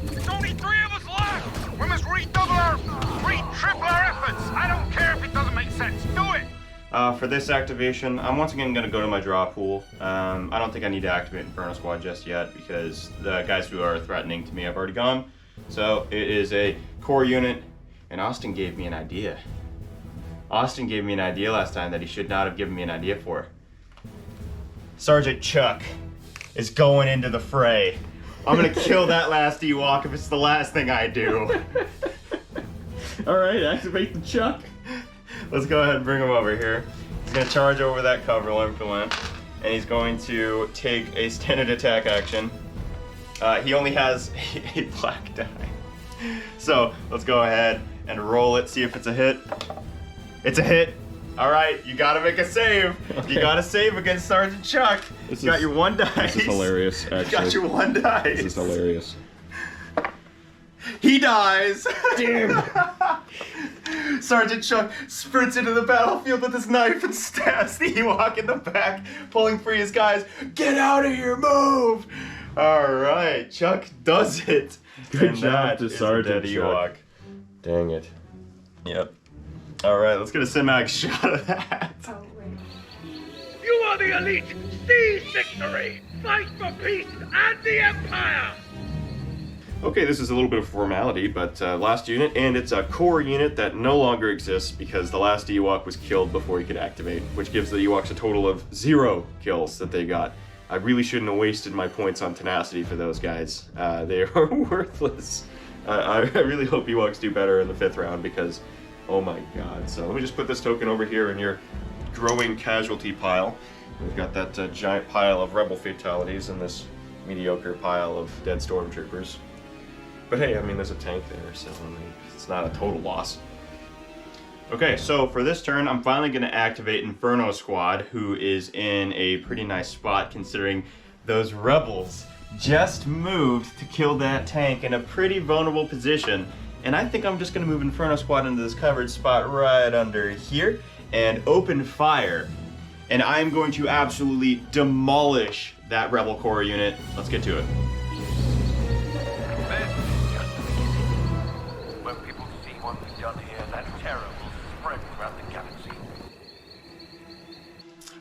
There's only 3 of us left! We must triple our efforts! I don't care if it doesn't make sense. Do it!
For this activation, I'm once again going to go to my draw pool. I don't think I need to activate Inferno Squad just yet because the guys who are threatening to me have already gone. So it is a core unit, and Austin gave me an idea. Austin gave me an idea last time that he should not have given me an idea for. Sergeant Chuck is going into the fray. I'm gonna kill that last Ewok if it's the last thing I do.
Alright, activate the Chuck.
Let's go ahead and bring him over here. He's gonna charge over that cover implement, and he's going to take a standard attack action. He only has a black die. So let's go ahead and roll it, see if it's a hit. It's a hit. All right, you gotta make a save.
Okay.
You gotta save against Sergeant Chuck. You got your 1 dice.
This is hilarious, actually.
You got your 1 dice.
This is hilarious.
He dies.
Damn.
Sergeant Chuck sprints into the battlefield with his knife and stabs the Ewok in the back, pulling free his guys. Get out of here, move! All right, Chuck does it.
Good job to Sergeant Chuck.
Ewok.
Dang it.
Yep. All right, let's get a cinematic shot of that.
You are the elite! Seize victory! Fight for peace and the Empire!
Okay, this is a little bit of formality, but last unit, and it's a core unit that no longer exists because the last Ewok was killed before he could activate, which gives the Ewoks a total of 0 kills that they got. I really shouldn't have wasted my points on tenacity for those guys. They are worthless. I really hope Ewoks do better in the 5th round because, oh my god. So let me just put this token over here in your growing casualty pile. We've got that giant pile of rebel fatalities and this mediocre pile of dead stormtroopers. But hey, I mean, there's a tank there, so I mean, it's not a total loss. Okay, so for this turn, I'm finally going to activate Inferno Squad, who is in a pretty nice spot considering those rebels just moved to kill that tank in a pretty vulnerable position. And I think I'm just going to move Inferno Squad into this covered spot right under here and open fire. And I'm going to absolutely demolish that rebel core unit. Let's get to it.
When people see what we've done here, that terror will spread throughout the galaxy.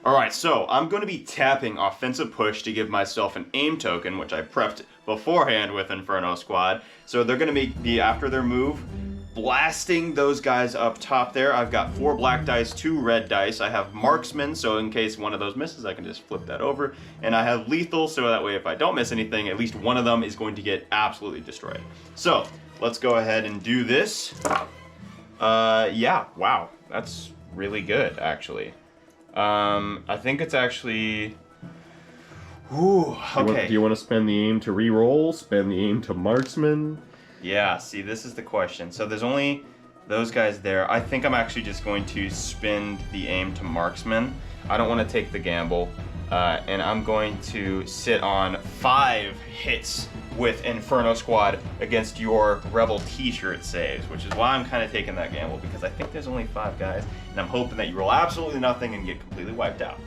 Alright, so I'm going to be tapping Offensive Push to give myself an aim token, which I prepped beforehand with Inferno Squad. So they're going to be, after their move, blasting those guys up top there. I've got 4 black dice, 2 red dice. I have Marksman, so in case one of those misses, I can just flip that over. And I have Lethal, so that way if I don't miss anything, at least one of them is going to get absolutely destroyed. So, let's go ahead and do this. Yeah, wow. That's really good, actually. I think it's actually... Ooh, okay.
Do you want to spend the aim to re-roll? Spend the aim to Marksman?
Yeah, see, this is the question. So there's only
those guys there. I think I'm actually just going to spin the aim to marksman. I don't want to take the gamble. And I'm going to sit on 5 hits with Inferno Squad against your Rebel t-shirt saves, which is why I'm kind of taking that gamble, because I think there's only 5 guys, and I'm hoping that you roll absolutely nothing and get completely wiped out.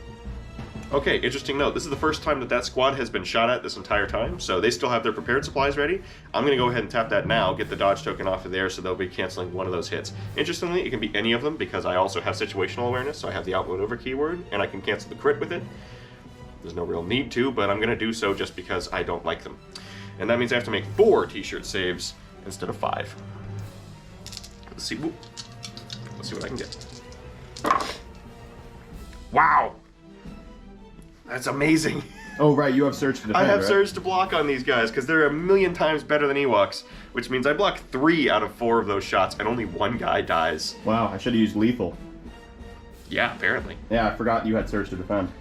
Okay, interesting note. This is the first time that squad has been shot at this entire time, so they still have their prepared supplies ready. I'm going to go ahead and tap that now, get the dodge token off of there, so they'll be canceling one of those hits. Interestingly, it can be any of them, because I also have situational awareness, so I have the outload over keyword, and I can cancel the crit with it. There's no real need to, but I'm going to do so just because I don't like them. And that means I have to make 4 t-shirt saves instead of 5. Let's see. Whoop. Let's see what I can get. Wow! That's amazing.
Oh, right, you have Surge to defend,
I have
right?
Surge to block on these guys, because they're a million times better than Ewoks, which means I block 3 out of 4 of those shots, and only 1 guy dies.
Wow, I should have used lethal.
Yeah, apparently.
Yeah, I forgot you had Surge to defend.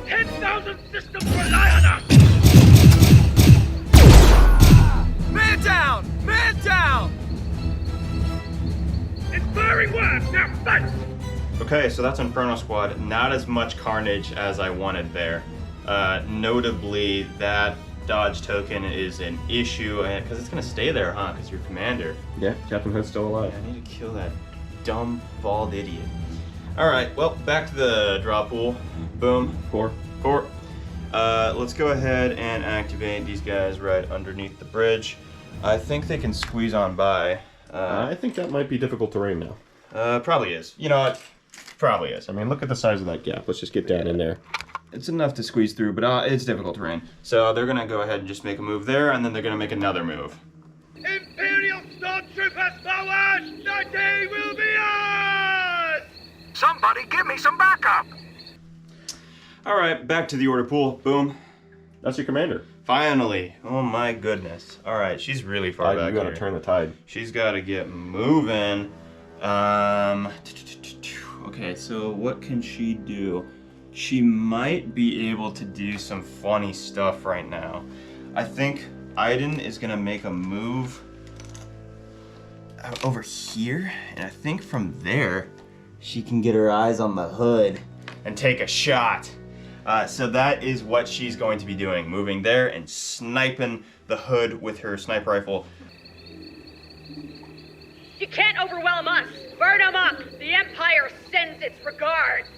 10,000 systems rely on us! Man down! Man down!
Inspiring words, now fight!
Okay, so that's Inferno Squad. Not as much carnage as I wanted there. Notably, that dodge token is an issue, because it's going to stay there, huh? Because you're commander.
Yeah, Captain Hood's still alive.
I need to kill that dumb, bald idiot. Alright, well, back to the draw pool. Boom.
Core.
Let's go ahead and activate these guys right underneath the bridge. I think they can squeeze on by.
I think that might be difficult terrain now.
Probably is. You know what? Probably is.
I mean, look at the size of that gap. Let's just get down in there.
It's enough to squeeze through, but it's difficult terrain. So they're going to go ahead and just make a move there, and then they're going to make another move.
Imperial stormtroopers forward! The day will be ours!
Somebody give me some backup!
Alright, back to the order pool. Boom.
That's your commander.
Finally. Oh my goodness. Alright, she's really far back
You gotta
here.
turn the tide.
She's got to get moving. Okay, so what can she do? She might be able to do some funny stuff right now. I think Iden is going to make a move over here, and I think from there she can get her eyes on the hood and take a shot. So that is what she's going to be doing, moving there and sniping the hood with her sniper rifle.
You can't overwhelm us! Burn them up! The Empire sends its regards!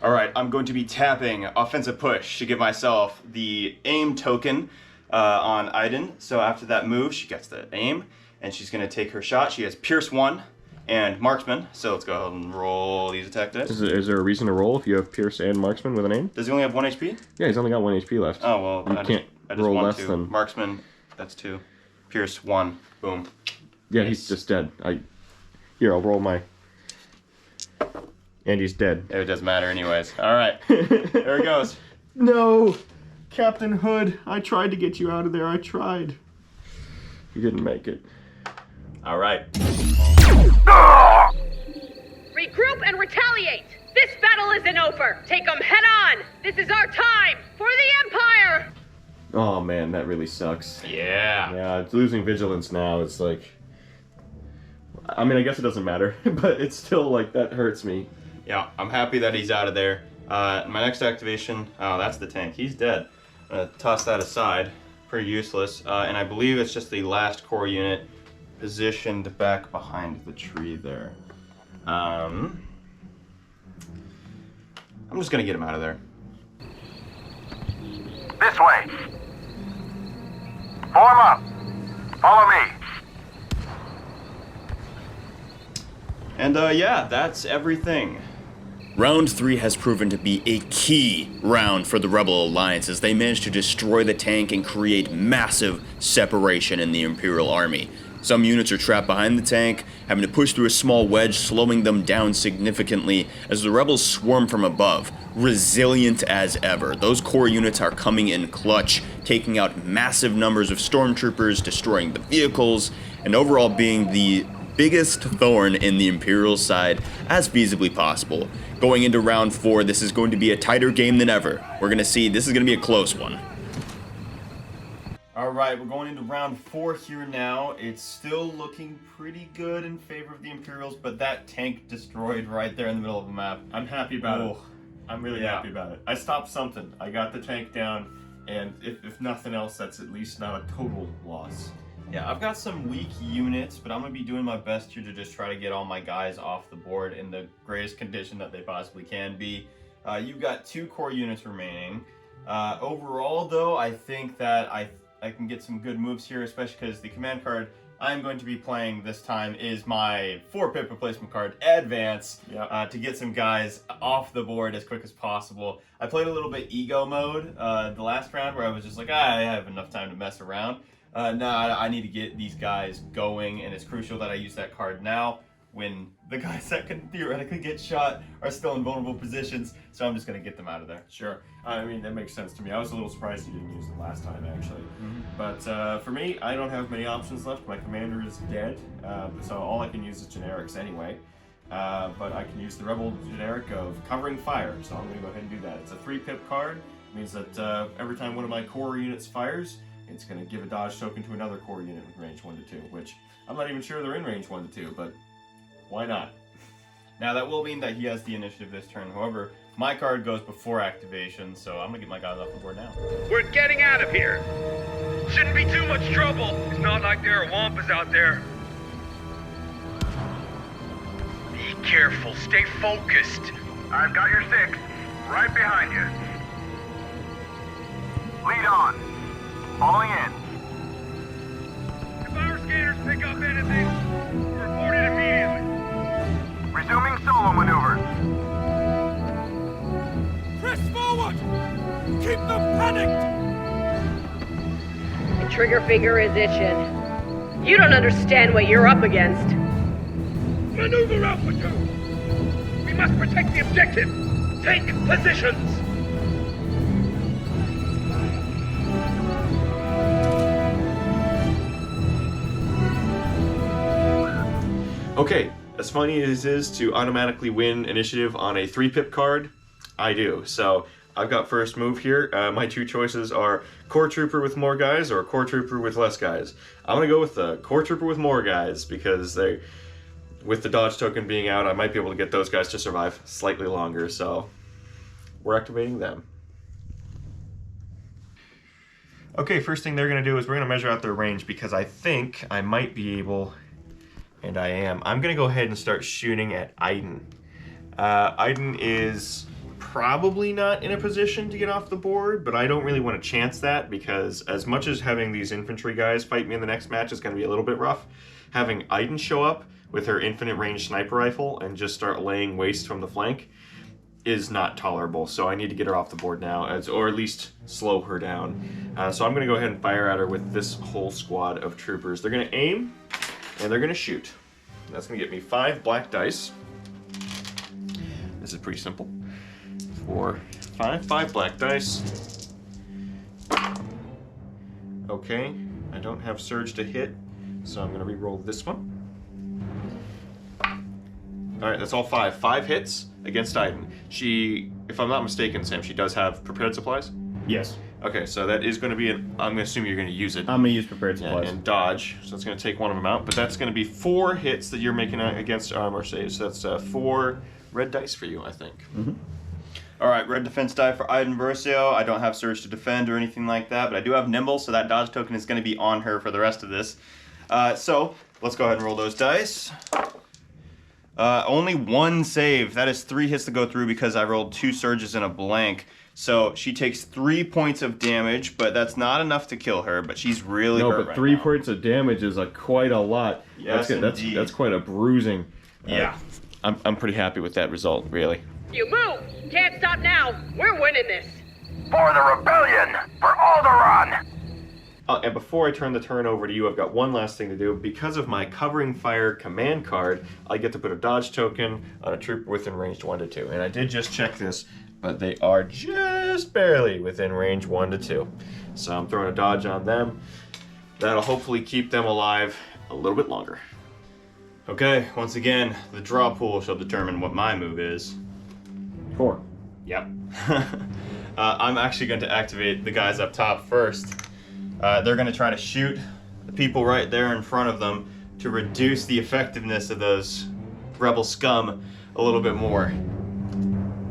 Alright, I'm going to be tapping offensive push to give myself the aim token on Iden. So after that move, she gets the aim, and she's going to take her shot. She has Pierce 1 and Marksman, so let's go ahead and roll these attack dice.
Is there a reason to roll if you have Pierce and Marksman with an aim?
Does he only have 1 HP?
Yeah, he's only got 1 HP left.
Oh, well,
You can't
I just
roll
want
less
to.
than...
Marksman, that's 2. Pierce 1, boom.
Yeah, he's just dead. Here, I'll roll my... And he's dead.
It doesn't matter anyways. Alright, there it goes.
No! Captain Hood, I tried to get you out of there. I tried. You didn't make it.
Alright.
Regroup and retaliate! This battle isn't over! Take them head on! This is our time! For the Empire!
Oh man, that really sucks.
Yeah.
Yeah, it's losing vigilance now. It's like... I mean, I guess it doesn't matter, but it's still like, that hurts me.
Yeah, I'm happy that he's out of there. My next activation, oh, that's the tank. He's dead. I'm gonna toss that aside. Pretty useless. And I believe it's just the last core unit positioned back behind the tree there. I'm just gonna get him out of there.
This way. Form up. Follow me.
And yeah, that's everything.
Round 3 has proven to be a key round for the Rebel Alliance as they managed to destroy the tank and create massive separation in the Imperial Army. Some units are trapped behind the tank, having to push through a small wedge, slowing them down significantly as the Rebels swarm from above, resilient as ever. Those core units are coming in clutch, taking out massive numbers of stormtroopers, destroying the vehicles, and overall being the biggest thorn in the Imperial side as feasibly possible. Going into round 4, this is going to be a tighter game than ever. We're going to see this is going to be a close one.
Alright, we're going into round 4 here now. It's still looking pretty good in favor of the Imperials, but that tank destroyed right there in the middle of the map.
I'm happy about it.
Oh.
I'm really happy about it. I stopped something. I got the tank down, and if nothing else, that's at least not a total loss.
Yeah, I've got some weak units, but I'm going to be doing my best here to just try to get all my guys off the board in the greatest condition that they possibly can be. You've got 2 core units remaining. Overall, though, I think that I can get some good moves here, especially because the command card I'm going to be playing this time is my 4-pip replacement card, Advance, to get some guys off the board as quick as possible. I played a little bit ego mode the last round where I was just like, I have enough time to mess around. Now I need to get these guys going, and it's crucial that I use that card now when the guys that can theoretically get shot are still in vulnerable positions, so I'm just going to get them out of there.
Sure. I mean, that makes sense to me. I was a little surprised you didn't use it last time, actually. But for me, I don't have many options left. My commander is dead, so all I can use is generics anyway. But I can use the Rebel generic of Covering Fire, so I'm going to go ahead and do that. It's a 3-pip card. It means that every time one of my core units fires, it's going to give a dodge token to another core unit with range 1 to 2, which I'm not even sure they're in range 1 to 2, but why not?
Now that will mean that he has the initiative this turn. However, my card goes before activation, so I'm gonna get my guys off the board now.
We're getting out of here.
Shouldn't be too much trouble. It's not like there are wampas out there. Be careful. Stay focused.
I've got your 6, right behind you. Lead on. Following in.
If our scanners pick up anything, report it immediately.
Resuming solo maneuvers.
Press forward! Keep them panicked!
The trigger finger is itching. You don't understand what you're up against.
Maneuver Alpha 2! We must protect the objective! Take positions!
Okay, as funny as it is to automatically win initiative on a 3-pip card, I do. So I've got first move here. My 2 choices are Core Trooper with more guys or Core Trooper with less guys. I'm going to go with the Core Trooper with more guys because with the dodge token being out, I might be able to get those guys to survive slightly longer. So we're activating them. Okay, first thing they're going to do is we're going to measure out their range because I think I might be able... And I am. I'm going to go ahead and start shooting at Iden. Iden is probably not in a position to get off the board, but I don't really want to chance that because as much as having these infantry guys fight me in the next match is going to be a little bit rough, having Iden show up with her infinite range sniper rifle and just start laying waste from the flank is not tolerable. So I need to get her off the board now, or at least slow her down. So I'm going to go ahead and fire at her with this whole squad of troopers. They're going to aim. And they're going to shoot. That's going to get me 5 black dice. This is pretty simple. 4, 5 black dice. Okay, I don't have surge to hit, so I'm going to re-roll this one. Alright, that's all 5. 5 hits against Iden. She, if I'm not mistaken, Sam, she does have prepared supplies?
Yes.
Okay, so that is going to be I'm going to assume you're going to use it.
I'm going to use prepared supplies.
And dodge, so it's going to take one of them out, but that's going to be 4 hits that you're making against armor saves. So that's 4 red dice for you, I think.
Alright, red defense die for Iden Versio. I don't have surge to defend or anything like that, but I do have nimble, so that dodge token is going to be on her for the rest of this. So, let's go ahead and roll those dice. Only 1 save. That is 3 hits to go through because I rolled 2 surges and a blank. So she takes 3 points of damage, but that's not enough to kill her. But she's really hurt
but 3 points of damage is quite a lot.
Yes, indeed.
That's quite a bruising.
Yeah.
I'm pretty happy with that result, really.
You move! Can't stop now! We're winning this!
For the rebellion! For Alderaan!
And before I turn the turn over to you, I've got one last thing to do. Because of my Covering Fire command card, I get to put a dodge token on a trooper within range 1 to 2. And I did just check this, but they are just barely within range 1 to 2. So I'm throwing a dodge on them. That'll hopefully keep them alive a little bit longer.
Okay, once again, the draw pool shall determine what my move is.
4.
Yep. I'm actually going to activate the guys up top first. They're going to try to shoot the people right there in front of them to reduce the effectiveness of those rebel scum a little bit more.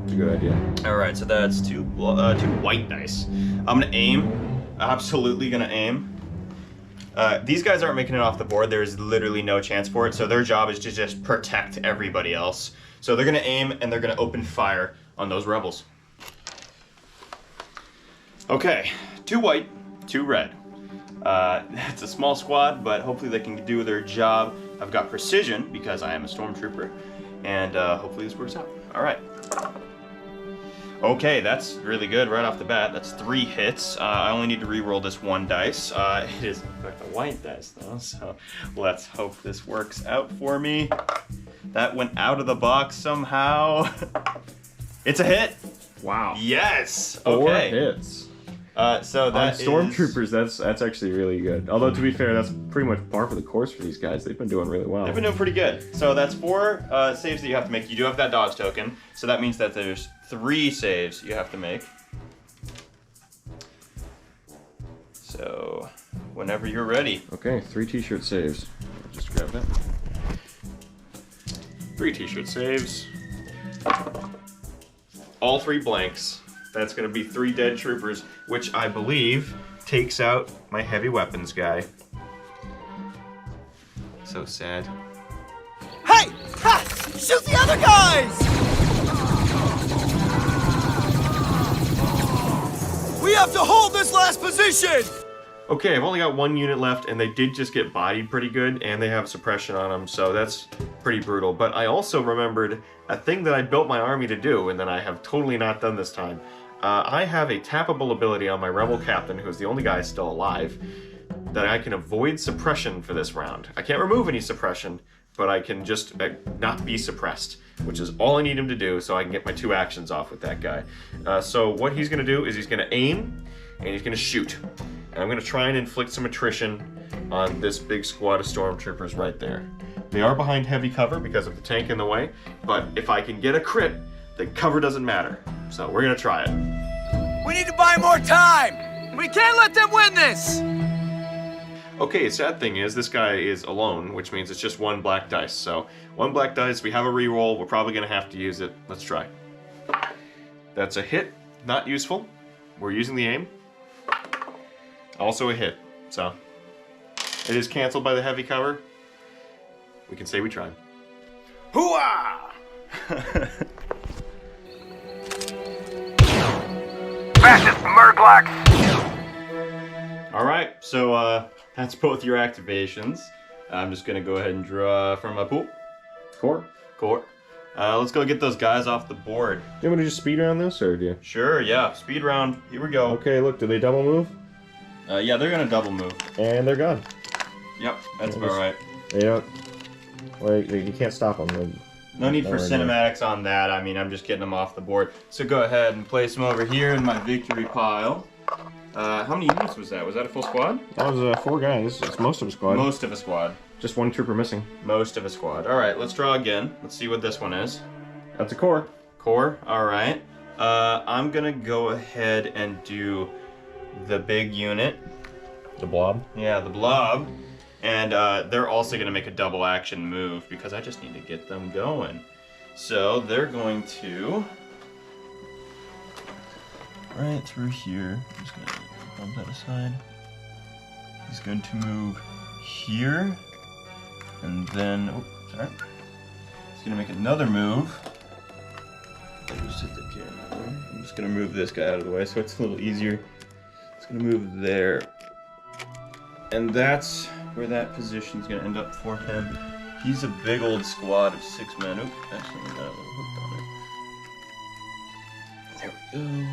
It's a good idea.
All right, so that's two white dice. I'm gonna aim. Absolutely gonna aim. These guys aren't making it off the board. There's literally no chance for it. So their job is to just protect everybody else. So they're gonna aim and they're gonna open fire on those rebels. Okay, 2 white, 2 red. It's a small squad, but hopefully they can do their job. I've got precision because I am a stormtrooper, and hopefully this works out. All right. Okay, that's really good right off the bat. That's 3 hits. I only need to re-roll this 1 dice. It is, in fact, a white dice, though, so let's hope this works out for me. That went out of the box somehow. It's a hit.
Wow.
Yes.
4
okay.
hits.
So that
stormtroopers, that's actually really good. Although to be fair, that's pretty much par for the course for these guys. They've been doing really well.
They've been doing pretty good. So that's 4 saves that you have to make. You do have that dodge token, so that means that there's 3 saves you have to make. So whenever you're ready.
Okay, 3 t-shirt saves. I'll just grab that.
3 t-shirt saves. All 3 blanks. That's going to be 3 dead troopers, which I believe takes out my heavy weapons guy. So sad.
Hey! Ha! Shoot the other guys! We have to hold this last position!
Okay, I've only got 1 unit left, and they did just get bodied pretty good, and they have suppression on them, so that's pretty brutal. But I also remembered a thing that I built my army to do, and that I have totally not done this time. I have a tappable ability on my rebel captain, who's the only guy still alive, that I can avoid suppression for this round. I can't remove any suppression, but I can just not be suppressed, which is all I need him to do, so I can get my 2 actions off with that guy. So what he's going to do is he's going to aim, and he's going to shoot. And I'm going to try and inflict some attrition on this big squad of stormtroopers right there. They are behind heavy cover because of the tank in the way, but if I can get a crit, the cover doesn't matter. So we're going to try it.
We need to buy more time! We can't let them win this!
Okay, sad thing is, this guy is alone, which means it's just 1 black dice. So, 1 black dice, we have a reroll, we're probably going to have to use it. Let's try. That's a hit, not useful. We're using the aim. Also a hit, so it is canceled by the heavy cover. We can say we tried.
Hooah!
Fascist Murglax!
Alright, so that's both your activations. I'm just going to go ahead and draw from my pool.
Core.
Let's go get those guys off the board.
You want me to just speed around this, or do you?
Sure, yeah. Speed round. Here we go.
Okay, look, do they double move?
Yeah, they're going to double move.
And they're gone.
Yep, that's about right.
Yeah. Well, you can't stop them.
No need for cinematics on that. I mean, I'm just getting them off the board. So go ahead and place them over here in my victory pile. How many units was that? Was that a full squad?
That was 4 guys. It's most of a squad.
Most of a squad.
Just 1 trooper missing.
Most of a squad. All right, let's draw again. Let's see what this one is.
That's a core.
Core, all right. I'm going to go ahead and do the big unit.
The blob?
Yeah, the blob. And they're also going to make a double action move because I just need to get them going. So they're going to... right through here. I'm just going to bump that aside. He's going to move here. And then... oh, sorry. He's going to make another move. I'm just going to move this guy out of the way so it's a little easier. It's going to move there. And that's where that position's going to end up for him. He's a big old squad of 6 men. Oop, actually, got a little hooked on it. There we go.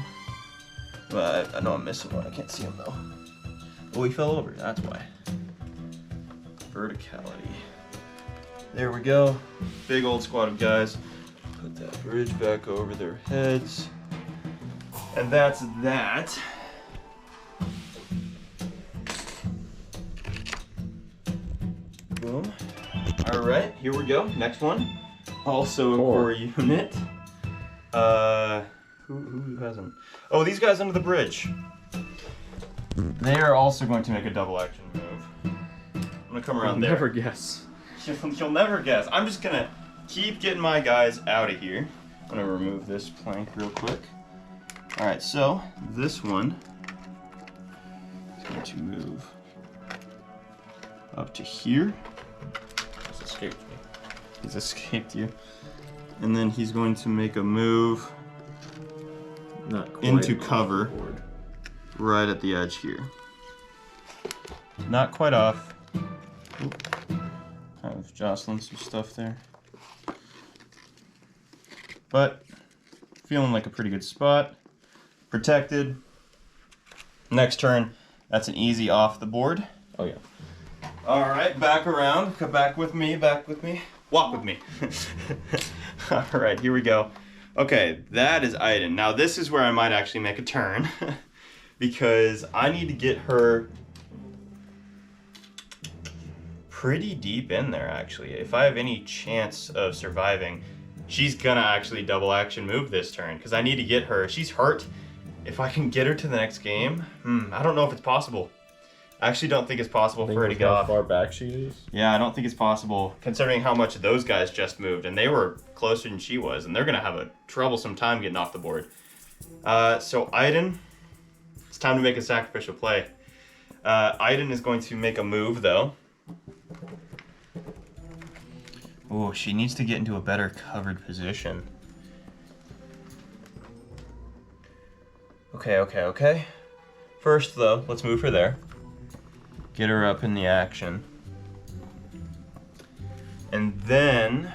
Well, I know I'm missing one. I can't see him, though. Oh, he fell over. That's why. Verticality. There we go. Big old squad of guys. Put that bridge back over their heads. And that's that. Boom. Alright, here we go. Next one. Also a core unit. Who hasn't? Oh, these guys under the bridge. They are also going to make a double action move. I'm gonna come around there.
Never guess.
You'll never guess. I'm just gonna keep getting my guys out of here. I'm gonna remove this plank real quick. Alright, so this one is going to move up to here.
He's escaped me.
He's escaped you. And then he's going to make a move
Not quite
into
off
cover
the board.
right at the edge here. Not quite off. Oop. Kind of jostling some stuff there. But feeling like a pretty good spot. Protected. Next turn, that's an easy off the board.
Oh yeah.
Alright, back around. Come back with me, back with me. Walk with me. Alright, here we go. Okay, that is Iden. Now this is where I might actually make a turn. Because I need to get her pretty deep in there, actually. If I have any chance of surviving, she's gonna actually double action move this turn. Because I need to get her. She's hurt. If I can get her to the next game, I don't know if it's possible. I actually don't think it's possible for her to get
how
off.
far back she is?
Yeah, I don't think it's possible, considering how much those guys just moved, and they were closer than she was, and they're gonna have a troublesome time getting off the board. So Iden, it's time to make a sacrificial play. Iden is going to make a move, though. Oh, she needs to get into a better covered position. Okay. First, though, let's move her there. Get her up in the action. And then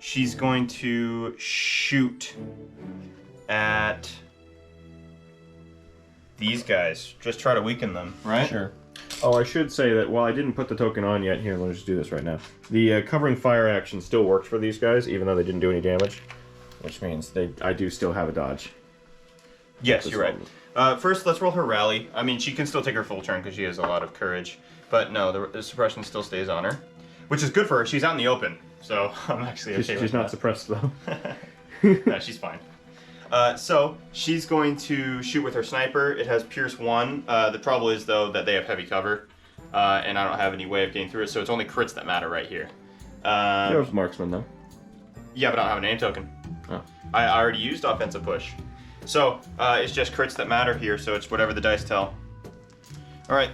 she's going to shoot at these guys. Just try to weaken them, right?
Sure. Oh, I should say that while I didn't put the token on yet, here, let me just do this right now. The covering fire action still works for these guys, even though they didn't do any damage. Which means I do still have a dodge.
Yes, you're right. First, let's roll her rally. I mean, she can still take her full turn because she has a lot of courage. But no, the suppression still stays on her. Which is good for her. She's out in the open. So I'm actually okay with that.
She's not suppressed, though.
No, she's fine. So she's going to shoot with her sniper. It has Pierce 1. The trouble is, though, that they have heavy cover. And I don't have any way of getting through it. So it's only crits that matter right here.
There's marksman, though.
Yeah, but I don't have a name token.
Oh.
I already used offensive push. So, it's just crits that matter here, so it's whatever the dice tell. Alright.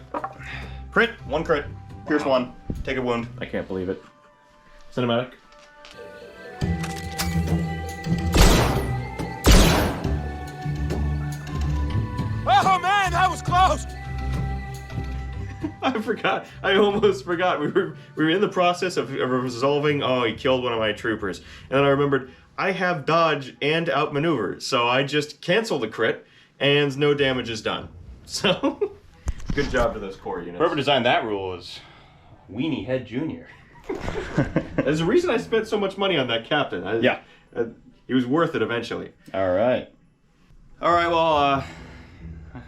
Crit, 1 crit. Pierce 1. Take a wound.
I can't believe it. Cinematic.
Oh man, that was close!
I forgot. I almost forgot. We were in the process of resolving. Oh, he killed one of my troopers, and then I remembered I have dodge and outmaneuver, so I just cancel the crit, and no damage is done. So, good job to those core units.
Whoever designed that rule is Weenie Head Jr.
There's a reason I spent so much money on that captain.
Yeah.
He was worth it eventually.
Alright. Alright, well,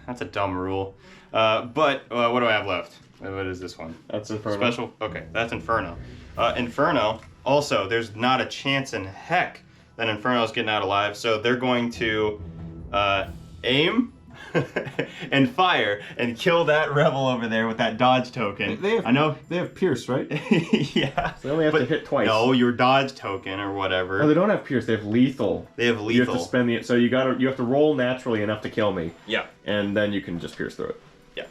that's a dumb rule. But what do I have left? What is this one?
That's Inferno.
Special? Okay, that's Inferno. Inferno, also, there's not a chance in heck that Inferno's getting out alive, so they're going to aim and fire and kill that rebel over there with that dodge token. I know
they have Pierce, right?
Yeah.
So they only have to hit twice.
No, your dodge token or whatever.
Oh, they don't have Pierce. They have lethal.
They have lethal.
You have to spend the. So you have to roll naturally enough to kill me.
Yeah.
And then you can just pierce through it.
Yeah.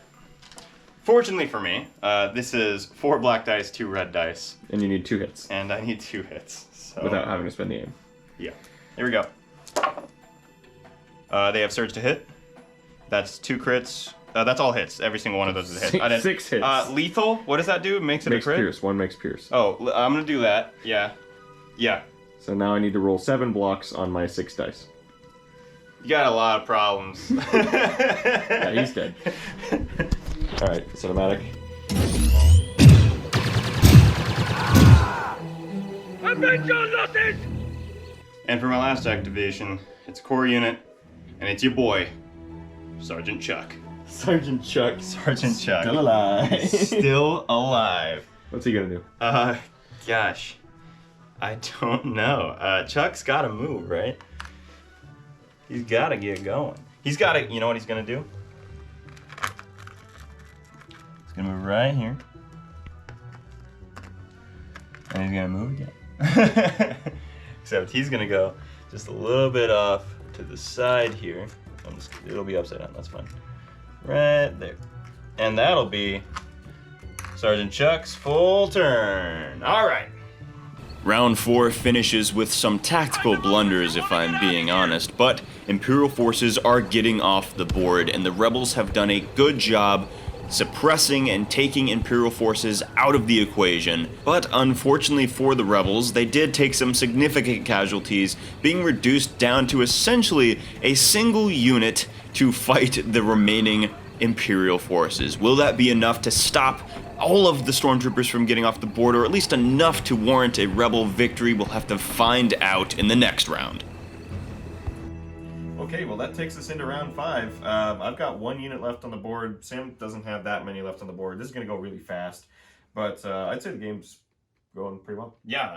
Fortunately for me, this is 4 black dice, 2 red dice.
And you need 2 hits.
And I need 2 hits. So.
Without having to spend the aim.
Yeah. Here we go. They have surge to hit. That's 2 crits. That's all hits. Every single one of those is a hit.
6 hits.
Lethal. What does that do? Makes it a crit?
Pierce. 1 makes pierce.
Oh, I'm gonna do that. Yeah. Yeah.
So now I need to roll 7 blocks on my 6 dice.
You got a lot of problems.
Yeah, he's dead. Alright, cinematic.
Avenge your losses!
And for my last activation, it's a core unit, and it's your boy, Sergeant Chuck.
Sergeant Chuck.
Sergeant Chuck.
Still alive.
Still alive.
What's he gonna do?
Gosh. I don't know. Chuck's gotta move, right? He's gotta get going. He's gotta, you know what he's gonna do? gonna move right here. And he's gonna move again. Except he's gonna go just a little bit off to the side here. It'll be upside down, that's fine. Right there. And that'll be Sergeant Chuck's full turn. All right.
Round 4 finishes with some tactical blunders, if I'm being honest, but Imperial forces are getting off the board, and the rebels have done a good job suppressing and taking Imperial forces out of the equation. But unfortunately for the rebels, they did take some significant casualties, being reduced down to essentially a single unit to fight the remaining Imperial forces. Will that be enough to stop all of the stormtroopers from getting off the board, or at least enough to warrant a rebel victory? We'll have to find out in the next round.
Okay, well that takes us into round 5. I've got 1 unit left on the board. Sam doesn't have that many left on the board. This is going to go really fast, but I'd say the game's going pretty well.
Yeah,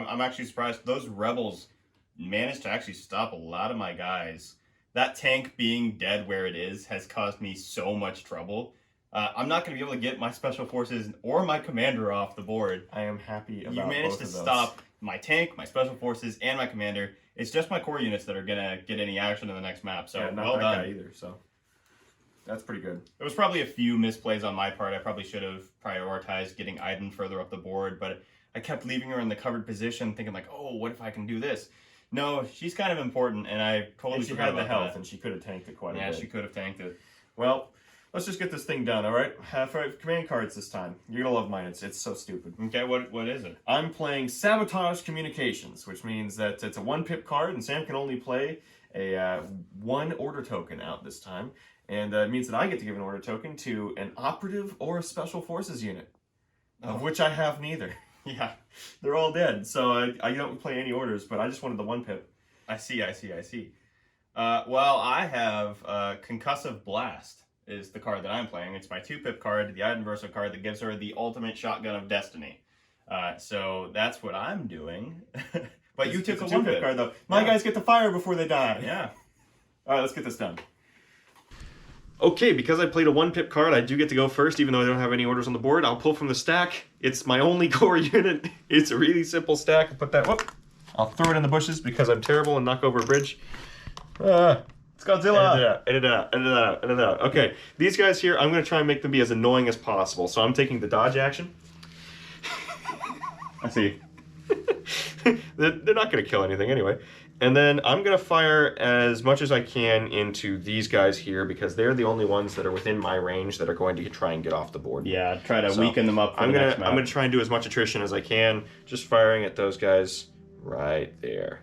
I'm actually surprised. Those rebels managed to actually stop a lot of my guys. That tank being dead where it is has caused me so much trouble. I'm not going to be able to get my special forces or my commander off the board.
I am happy about
You managed
both
to
of those.
stop my tank, my special forces, and my commander. It's just my core units that are going to get any action in the next map, so
Yeah, not
well
that
done.
guy either, so that's pretty good.
There was probably a few misplays on my part. I probably should have prioritized getting Iden further up the board, but I kept leaving her in the covered position thinking like, oh, what if I can do this? No, she's kind of important, and I totally
And she
forgot
had the
about
health,
that.
and she could have tanked it quite a bit.
Yeah, she could have tanked it.
Well, let's just get this thing done, all right? Have 5 command cards this time. You're gonna love mine. It's so stupid.
Okay, what is it?
I'm playing Sabotage Communications, which means that it's a 1-pip card, and Sam can only play a 1 order token out this time. And it means that I get to give an order token to an operative or a special forces unit, of which I have neither. Yeah, they're all dead, so I don't play any orders, but I just wanted the 1-pip.
I see. Well, I have Concussive Blast is the card that I'm playing. It's my 2-pip card, the Iden Versa card that gives her the ultimate shotgun of destiny. So that's what I'm doing. But you took a 1-pip
card, though. My guys get to fire before they die.
Yeah.
All right, let's get this done. Okay, because I played a 1-pip card, I do get to go first, even though I don't have any orders on the board. I'll pull from the stack. It's my only core unit. It's a really simple stack. I'll put that, whoop. I'll throw it in the bushes because I'm terrible and knock over a bridge. It's Godzilla! Edit it out. Okay, these guys here, I'm going to try and make them be as annoying as possible. So I'm taking the dodge action. I see. They're not going to kill anything anyway. And then I'm going to fire as much as I can into these guys here because they're the only ones that are within my range that are going to try and get off the board.
Yeah, try to weaken them up for
I'm
the next map.
I'm going to try and do as much attrition as I can, just firing at those guys right there.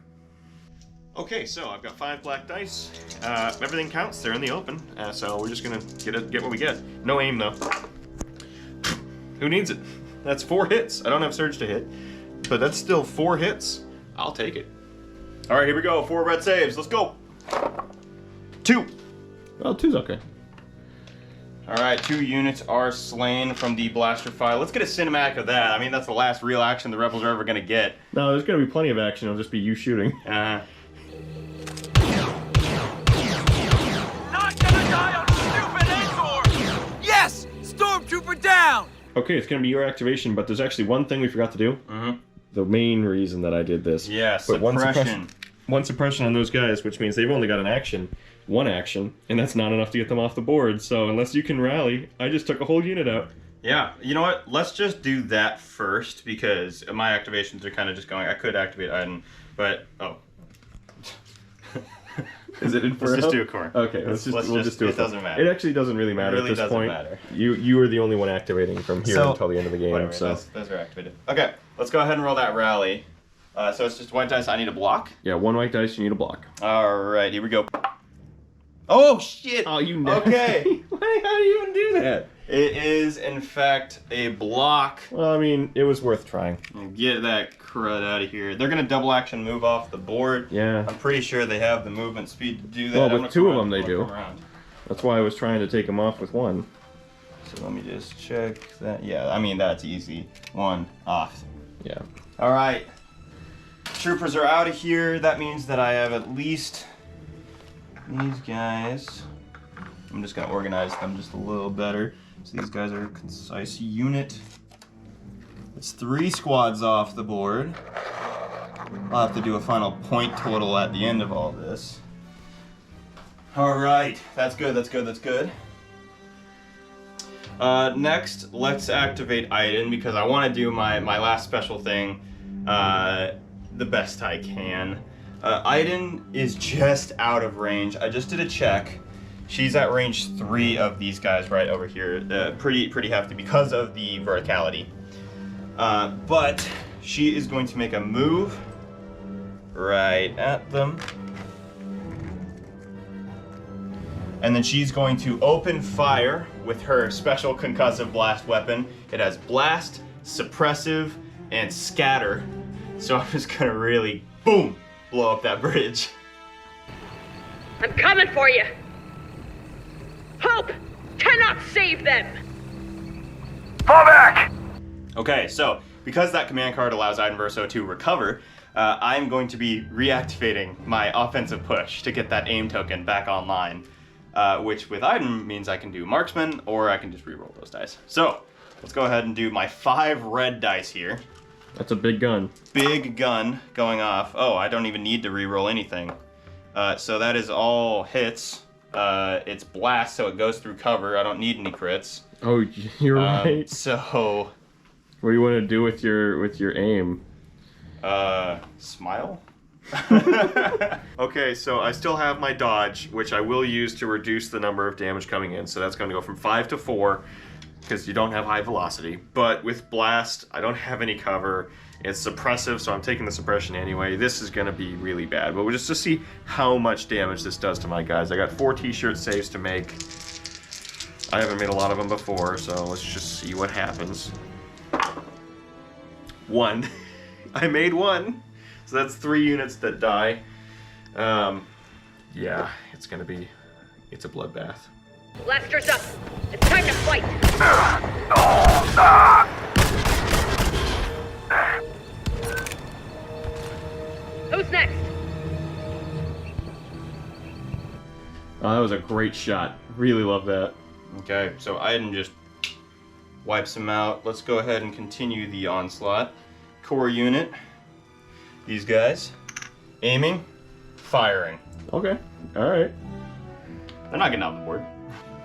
Okay, so I've got 5 black dice. Everything counts. They're in the open, so we're just going to get what we get. No aim, though. Who needs it? That's 4 hits. I don't have Surge to hit, but that's still 4 hits. I'll take it. All right, here we go. 4 red saves. Let's go. 2.
Well, 2's okay.
All right, 2 units are slain from the blaster fire. Let's get a cinematic of that. I mean, that's the last real action the rebels are ever going to get.
No, there's going to be plenty of action. It'll just be you shooting.
Not gonna die on stupid Endor!
Yes! Stormtrooper down!
Okay, it's going to be your activation, but there's actually one thing we forgot to do.
Mm-hmm.
The main reason that I did this.
Yeah,
Put
suppression.
One suppression on those guys, which means they've only got one action, and that's not enough to get them off the board. So unless you can rally, I just took a whole unit out.
Yeah, you know what? Let's just do that first because my activations are kind of just going. I could activate Iden, but
Is it Inferno?
Let's just do a core.
Okay, we'll just do it.
It doesn't matter.
It actually doesn't really matter
It really
at this
doesn't
point.
matter.
You are the only one activating from here until the end of the game.
Whatever,
so
those are activated. Okay, let's go ahead and roll that rally. So it's just white dice. I need a block.
yeah, 1 white dice. You need a block.
All right, here we go. Oh shit!
Oh, you know.
Okay.
How do you even do that?
It is in fact a block.
Well, I mean, it was worth trying.
Get that crud out of here. They're gonna double action move off the board.
Yeah.
I'm pretty sure they have the movement speed to do that.
Well,
I'm
with
gonna
2
come
of
around
them they
and
do.
come around.
That's why I was trying to take them off with 1.
So let me just check that. Yeah, I mean that's easy. 1 off.
Yeah.
All right. Troopers are out of here. That means that I have at least these guys. I'm just gonna organize them just a little better. So these guys are a concise unit. It's 3 squads off the board. I'll have to do a final point total at the end of all this. Alright, that's good, that's good, that's good. Next, let's activate Iden because I want to do my last special thing the best I can. Iden is just out of range. I just did a check. She's at range 3 of these guys right over here. Pretty hefty because of the verticality. But she is going to make a move right at them. And then she's going to open fire with her special concussive blast weapon. It has blast, suppressive, and scatter. So I'm just gonna really, boom, blow up that bridge.
I'm coming for you. Hope cannot save them.
Fall back!
Okay, so because that command card allows Iden Verso to recover, I'm going to be reactivating my offensive push to get that aim token back online. Which with Iden means I can do marksman or I can just reroll those dice. So let's go ahead and do my 5 red dice here.
That's a big gun.
Big gun going off. Oh, I don't even need to reroll anything. So that is all hits. It's blast, so it goes through cover. I don't need any crits.
Oh, you're right.
So
what do you want to do with your aim?
Smile? Okay, so I still have my dodge, which I will use to reduce the number of damage coming in. So that's going to go from 5 to 4, because you don't have high velocity. But with blast, I don't have any cover. It's suppressive, so I'm taking the suppression anyway. This is going to be really bad. But we'll just to see how much damage this does to my guys. I got 4 t-shirt saves to make. I haven't made a lot of them before, so let's just see what happens. 1. I made 1. So that's 3 units that die. Yeah, it's a bloodbath.
Blasters up. It's time to fight. Who's next?
Oh, that was a great shot. Really love that.
Okay, so Iden just wipes him out. Let's go ahead and continue the onslaught. Core unit. These guys. Aiming. Firing.
Okay. Alright.
They're not getting off the board.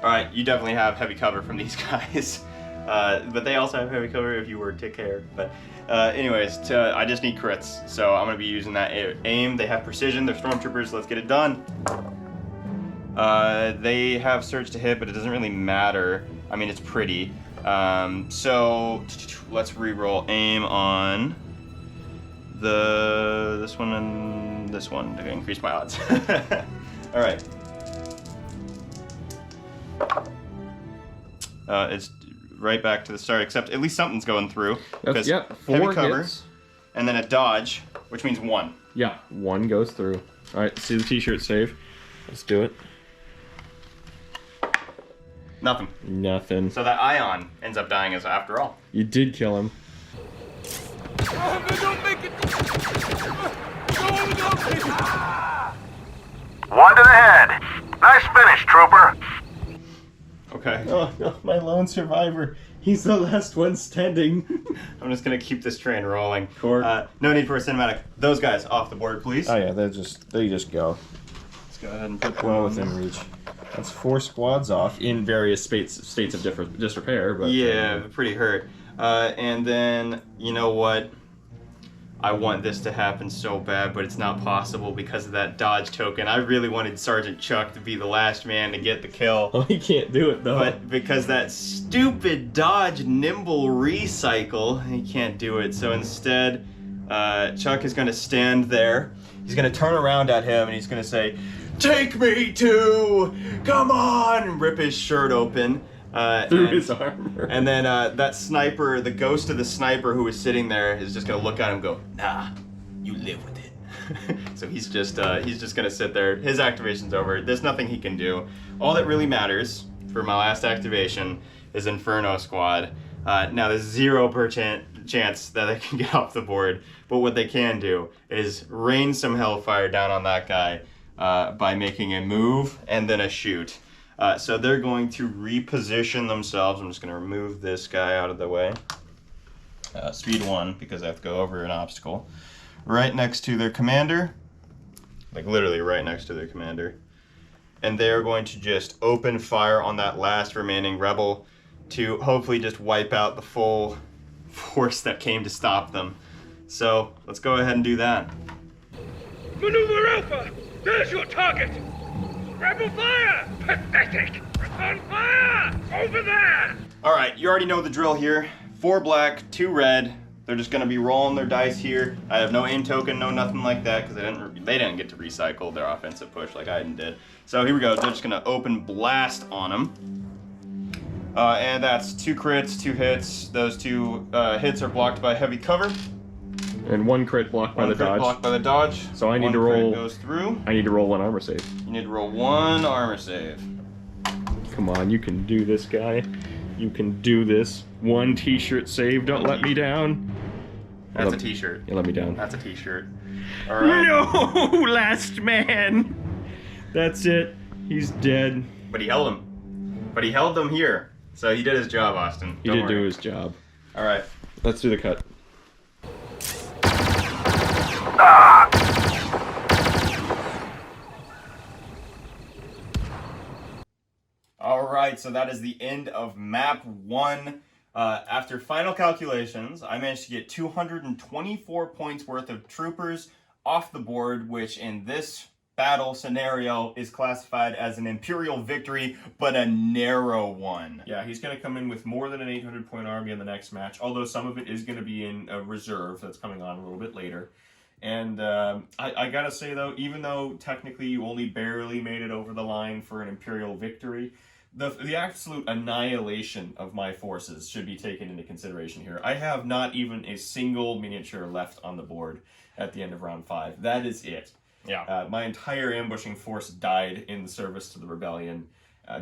Alright, you definitely have heavy cover from these guys. But they also have heavy cover if you were to take care. But anyways, I just need crits. So I'm going to be using that aim. They have precision. They're stormtroopers. Let's get it done. They have surge to hit, but it doesn't really matter. I mean, it's pretty. So let's re-roll aim on this one and this one to increase my odds. All right. It's right back to the start, except at least something's going through.
That's, yep, 4
heavy cover,
hits.
And then a dodge, which means 1.
Yeah, 1 goes through. All right, see the t-shirt save. Let's do it.
Nothing.
Nothing.
So that Ion ends up dying as after all.
You did kill him.
Don't make it.
One to the head. Nice finish, trooper.
Okay.
Oh no, my lone survivor. He's the last one standing.
I'm just gonna keep this train rolling.
Court.
No need for a cinematic. Those guys off the board, please.
Oh yeah, they just go.
Let's go ahead and put
Well within reach. That's 4 squads off in various states of disrepair, but
yeah, pretty hurt. And then you know what? I want this to happen so bad, but it's not possible because of that dodge token. I really wanted Sergeant Chuck to be the last man to get the kill.
Oh, he can't do it though.
But because that stupid dodge nimble recycle, he can't do it. So instead, Chuck is going to stand there. He's going to turn around at him and he's going to say, "Take me to, come on," and rip his shirt open.
Through his armor.
And then that sniper, the ghost of the sniper who was sitting there, is just gonna look at him and go, "Nah, you live with it." So he's just gonna sit there. His activation's over. There's nothing he can do. All that really matters for my last activation is Inferno Squad. Now there's 0% chance that they can get off the board, but what they can do is rain some hellfire down on that guy by making a move and then a shoot. So they're going to reposition themselves. I'm just going to remove this guy out of the way. Speed 1, because I have to go over an obstacle. Right next to their commander. Like literally right next to their commander. And they're going to just open fire on that last remaining rebel to hopefully just wipe out the full force that came to stop them. So let's go ahead and do that.
Maneuver Alpha! There's your target! Rebel fire! Pathetic! Return fire! Over there!
Alright, you already know the drill here. 4 black, 2 red. They're just going to be rolling their dice here. I have no aim token, no nothing like that, because they didn't get to recycle their offensive push like I did. So here we go. They're just going to open blast on them. And that's 2 crits, 2 hits. Those 2 hits are blocked by heavy cover.
And 1 crit blocked by the dodge.
Blocked by the dodge.
So I need to roll.
Goes through.
I need to roll 1 armor save.
You need to roll 1 armor save.
Come on, you can do this, guy. You can do this. 1 t-shirt save. Don't let me down.
That's a t-shirt.
You let me down.
That's a t-shirt. All right.
No, last man. That's it. He's dead.
But he held him. But he held them here. So he did his job, Austin.
He did do his job.
All right.
Let's do the cut.
Alright, so that is the end of map 1. After final calculations, I managed to get 224 points worth of troopers off the board, which in this battle scenario is classified as an Imperial victory, but a narrow one.
Yeah, he's going to come in with more than an 800-point army in the next match, although some of it is going to be in a reserve that's coming on a little bit later. And I gotta say, though, even though technically you only barely made it over the line for an Imperial victory, the absolute annihilation of my forces should be taken into consideration here. I have not even a single miniature left on the board at the end of round 5. That is it.
Yeah.
My entire ambushing force died in the service to the rebellion,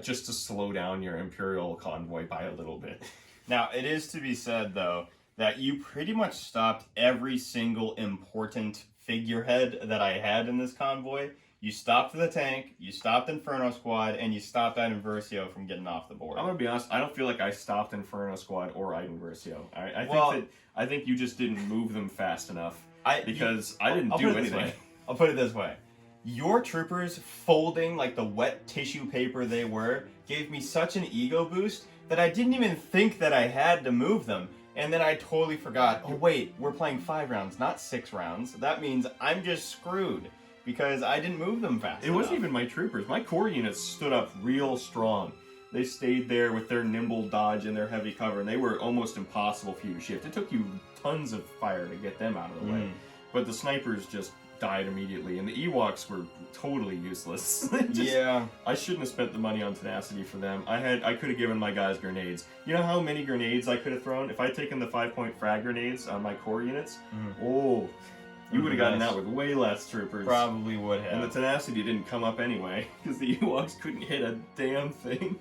just to slow down your Imperial convoy by a little bit.
Now, it is to be said, though, that you pretty much stopped every single important figurehead that I had in this convoy. You stopped the tank, you stopped Inferno Squad, and you stopped Iden Versio from getting off the board.
I'm gonna be honest, I don't feel like I stopped Inferno Squad or Iden Versio. I think you just didn't move them fast enough. I didn't do anything.
I'll put it this way. Your troopers folding like the wet tissue paper they were gave me such an ego boost that I didn't even think that I had to move them. And then I totally forgot, oh wait, we're playing 5 rounds, not 6 rounds. That means I'm just screwed because I didn't move them fast enough.
It wasn't even my troopers. My core units stood up real strong. They stayed there with their nimble dodge and their heavy cover, and they were almost impossible for you to shift. It took you tons of fire to get them out of the way. But the snipers just died immediately, and the Ewoks were totally useless. I shouldn't have spent the money on tenacity for them. I could have given my guys grenades. You know how many grenades I could have thrown? If I'd taken the 5-point frag grenades on my core units, you would have gotten out with way less troopers.
Probably would have.
And the tenacity didn't come up anyway, because the Ewoks couldn't hit a damn thing.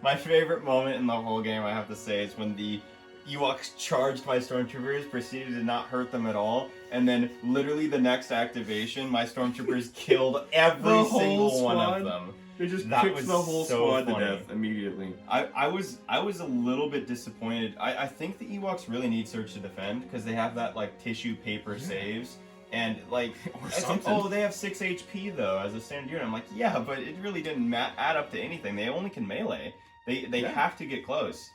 My favorite moment in the whole game, I have to say, is when the Ewoks charged my stormtroopers, proceeded to not hurt them at all, and then literally the next activation, my stormtroopers killed every single one of them.
They just kicked the whole squad to death immediately.
I was a little bit disappointed. I think the Ewoks really need Search to Defend, because they have that like tissue paper saves. And like, oh, they have 6 HP though as a standard unit. I'm like, yeah, but it really didn't add up to anything. They only can melee. They have to get close.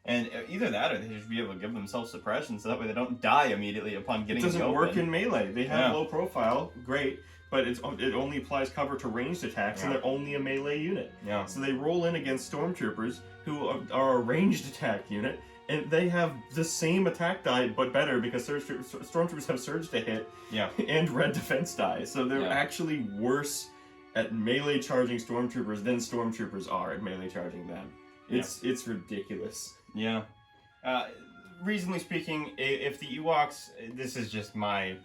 And either that, or they should be able to give themselves suppression, so that way they don't die immediately upon getting.
It doesn't work in melee. They have low profile, great, but it only applies cover to ranged attacks, and they're only a melee unit.
Yeah.
So they roll in against stormtroopers, who are a ranged attack unit, and they have the same attack die, but better, because stormtroopers have surge to hit, and red defense die. So they're actually worse at melee charging stormtroopers than stormtroopers are at melee charging them. It's ridiculous.
Yeah. Reasonably speaking, if the Ewoks, this is just my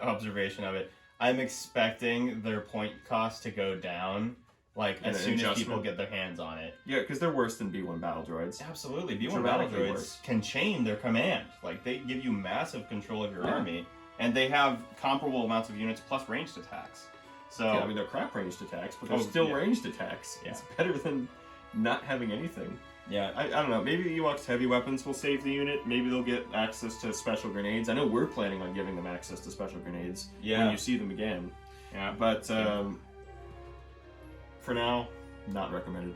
observation of it, I'm expecting their point cost to go down, like, as soon as people get their hands on it.
Yeah, because they're worse than B1 battle droids.
Absolutely. B1 battle droids can chain their command. Like, they give you massive control of your army, and they have comparable amounts of units plus ranged attacks. So
Yeah, I mean, they're crap ranged attacks, but they're
Oh,
still
yeah.
ranged attacks.
Yeah.
It's better than not having anything.
yeah,
I don't know. Maybe the Ewok's heavy weapons will save the unit. Maybe they'll get access to special grenades. I know we're planning on giving them access to special grenades
Yeah.
when you see them again.
yeah.
But for now, not recommended.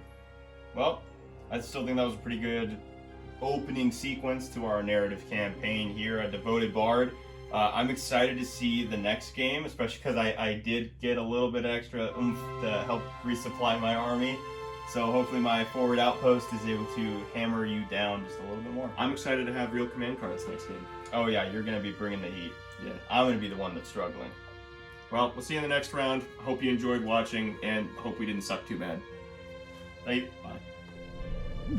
Well, I still think that was a pretty good opening sequence to our narrative campaign here at Devoted Bard. I'm excited to see the next game, especially because I did get a little bit extra oomph to help resupply my army. So hopefully my forward outpost is able to hammer you down just a little bit more.
I'm excited to have real command cards next game.
Oh yeah, you're going to be bringing the heat.
Yeah.
I'm going to be the one that's struggling.
Well, we'll see you in the next round. Hope you enjoyed watching, and hope we didn't suck too bad.
Bye.
Bye.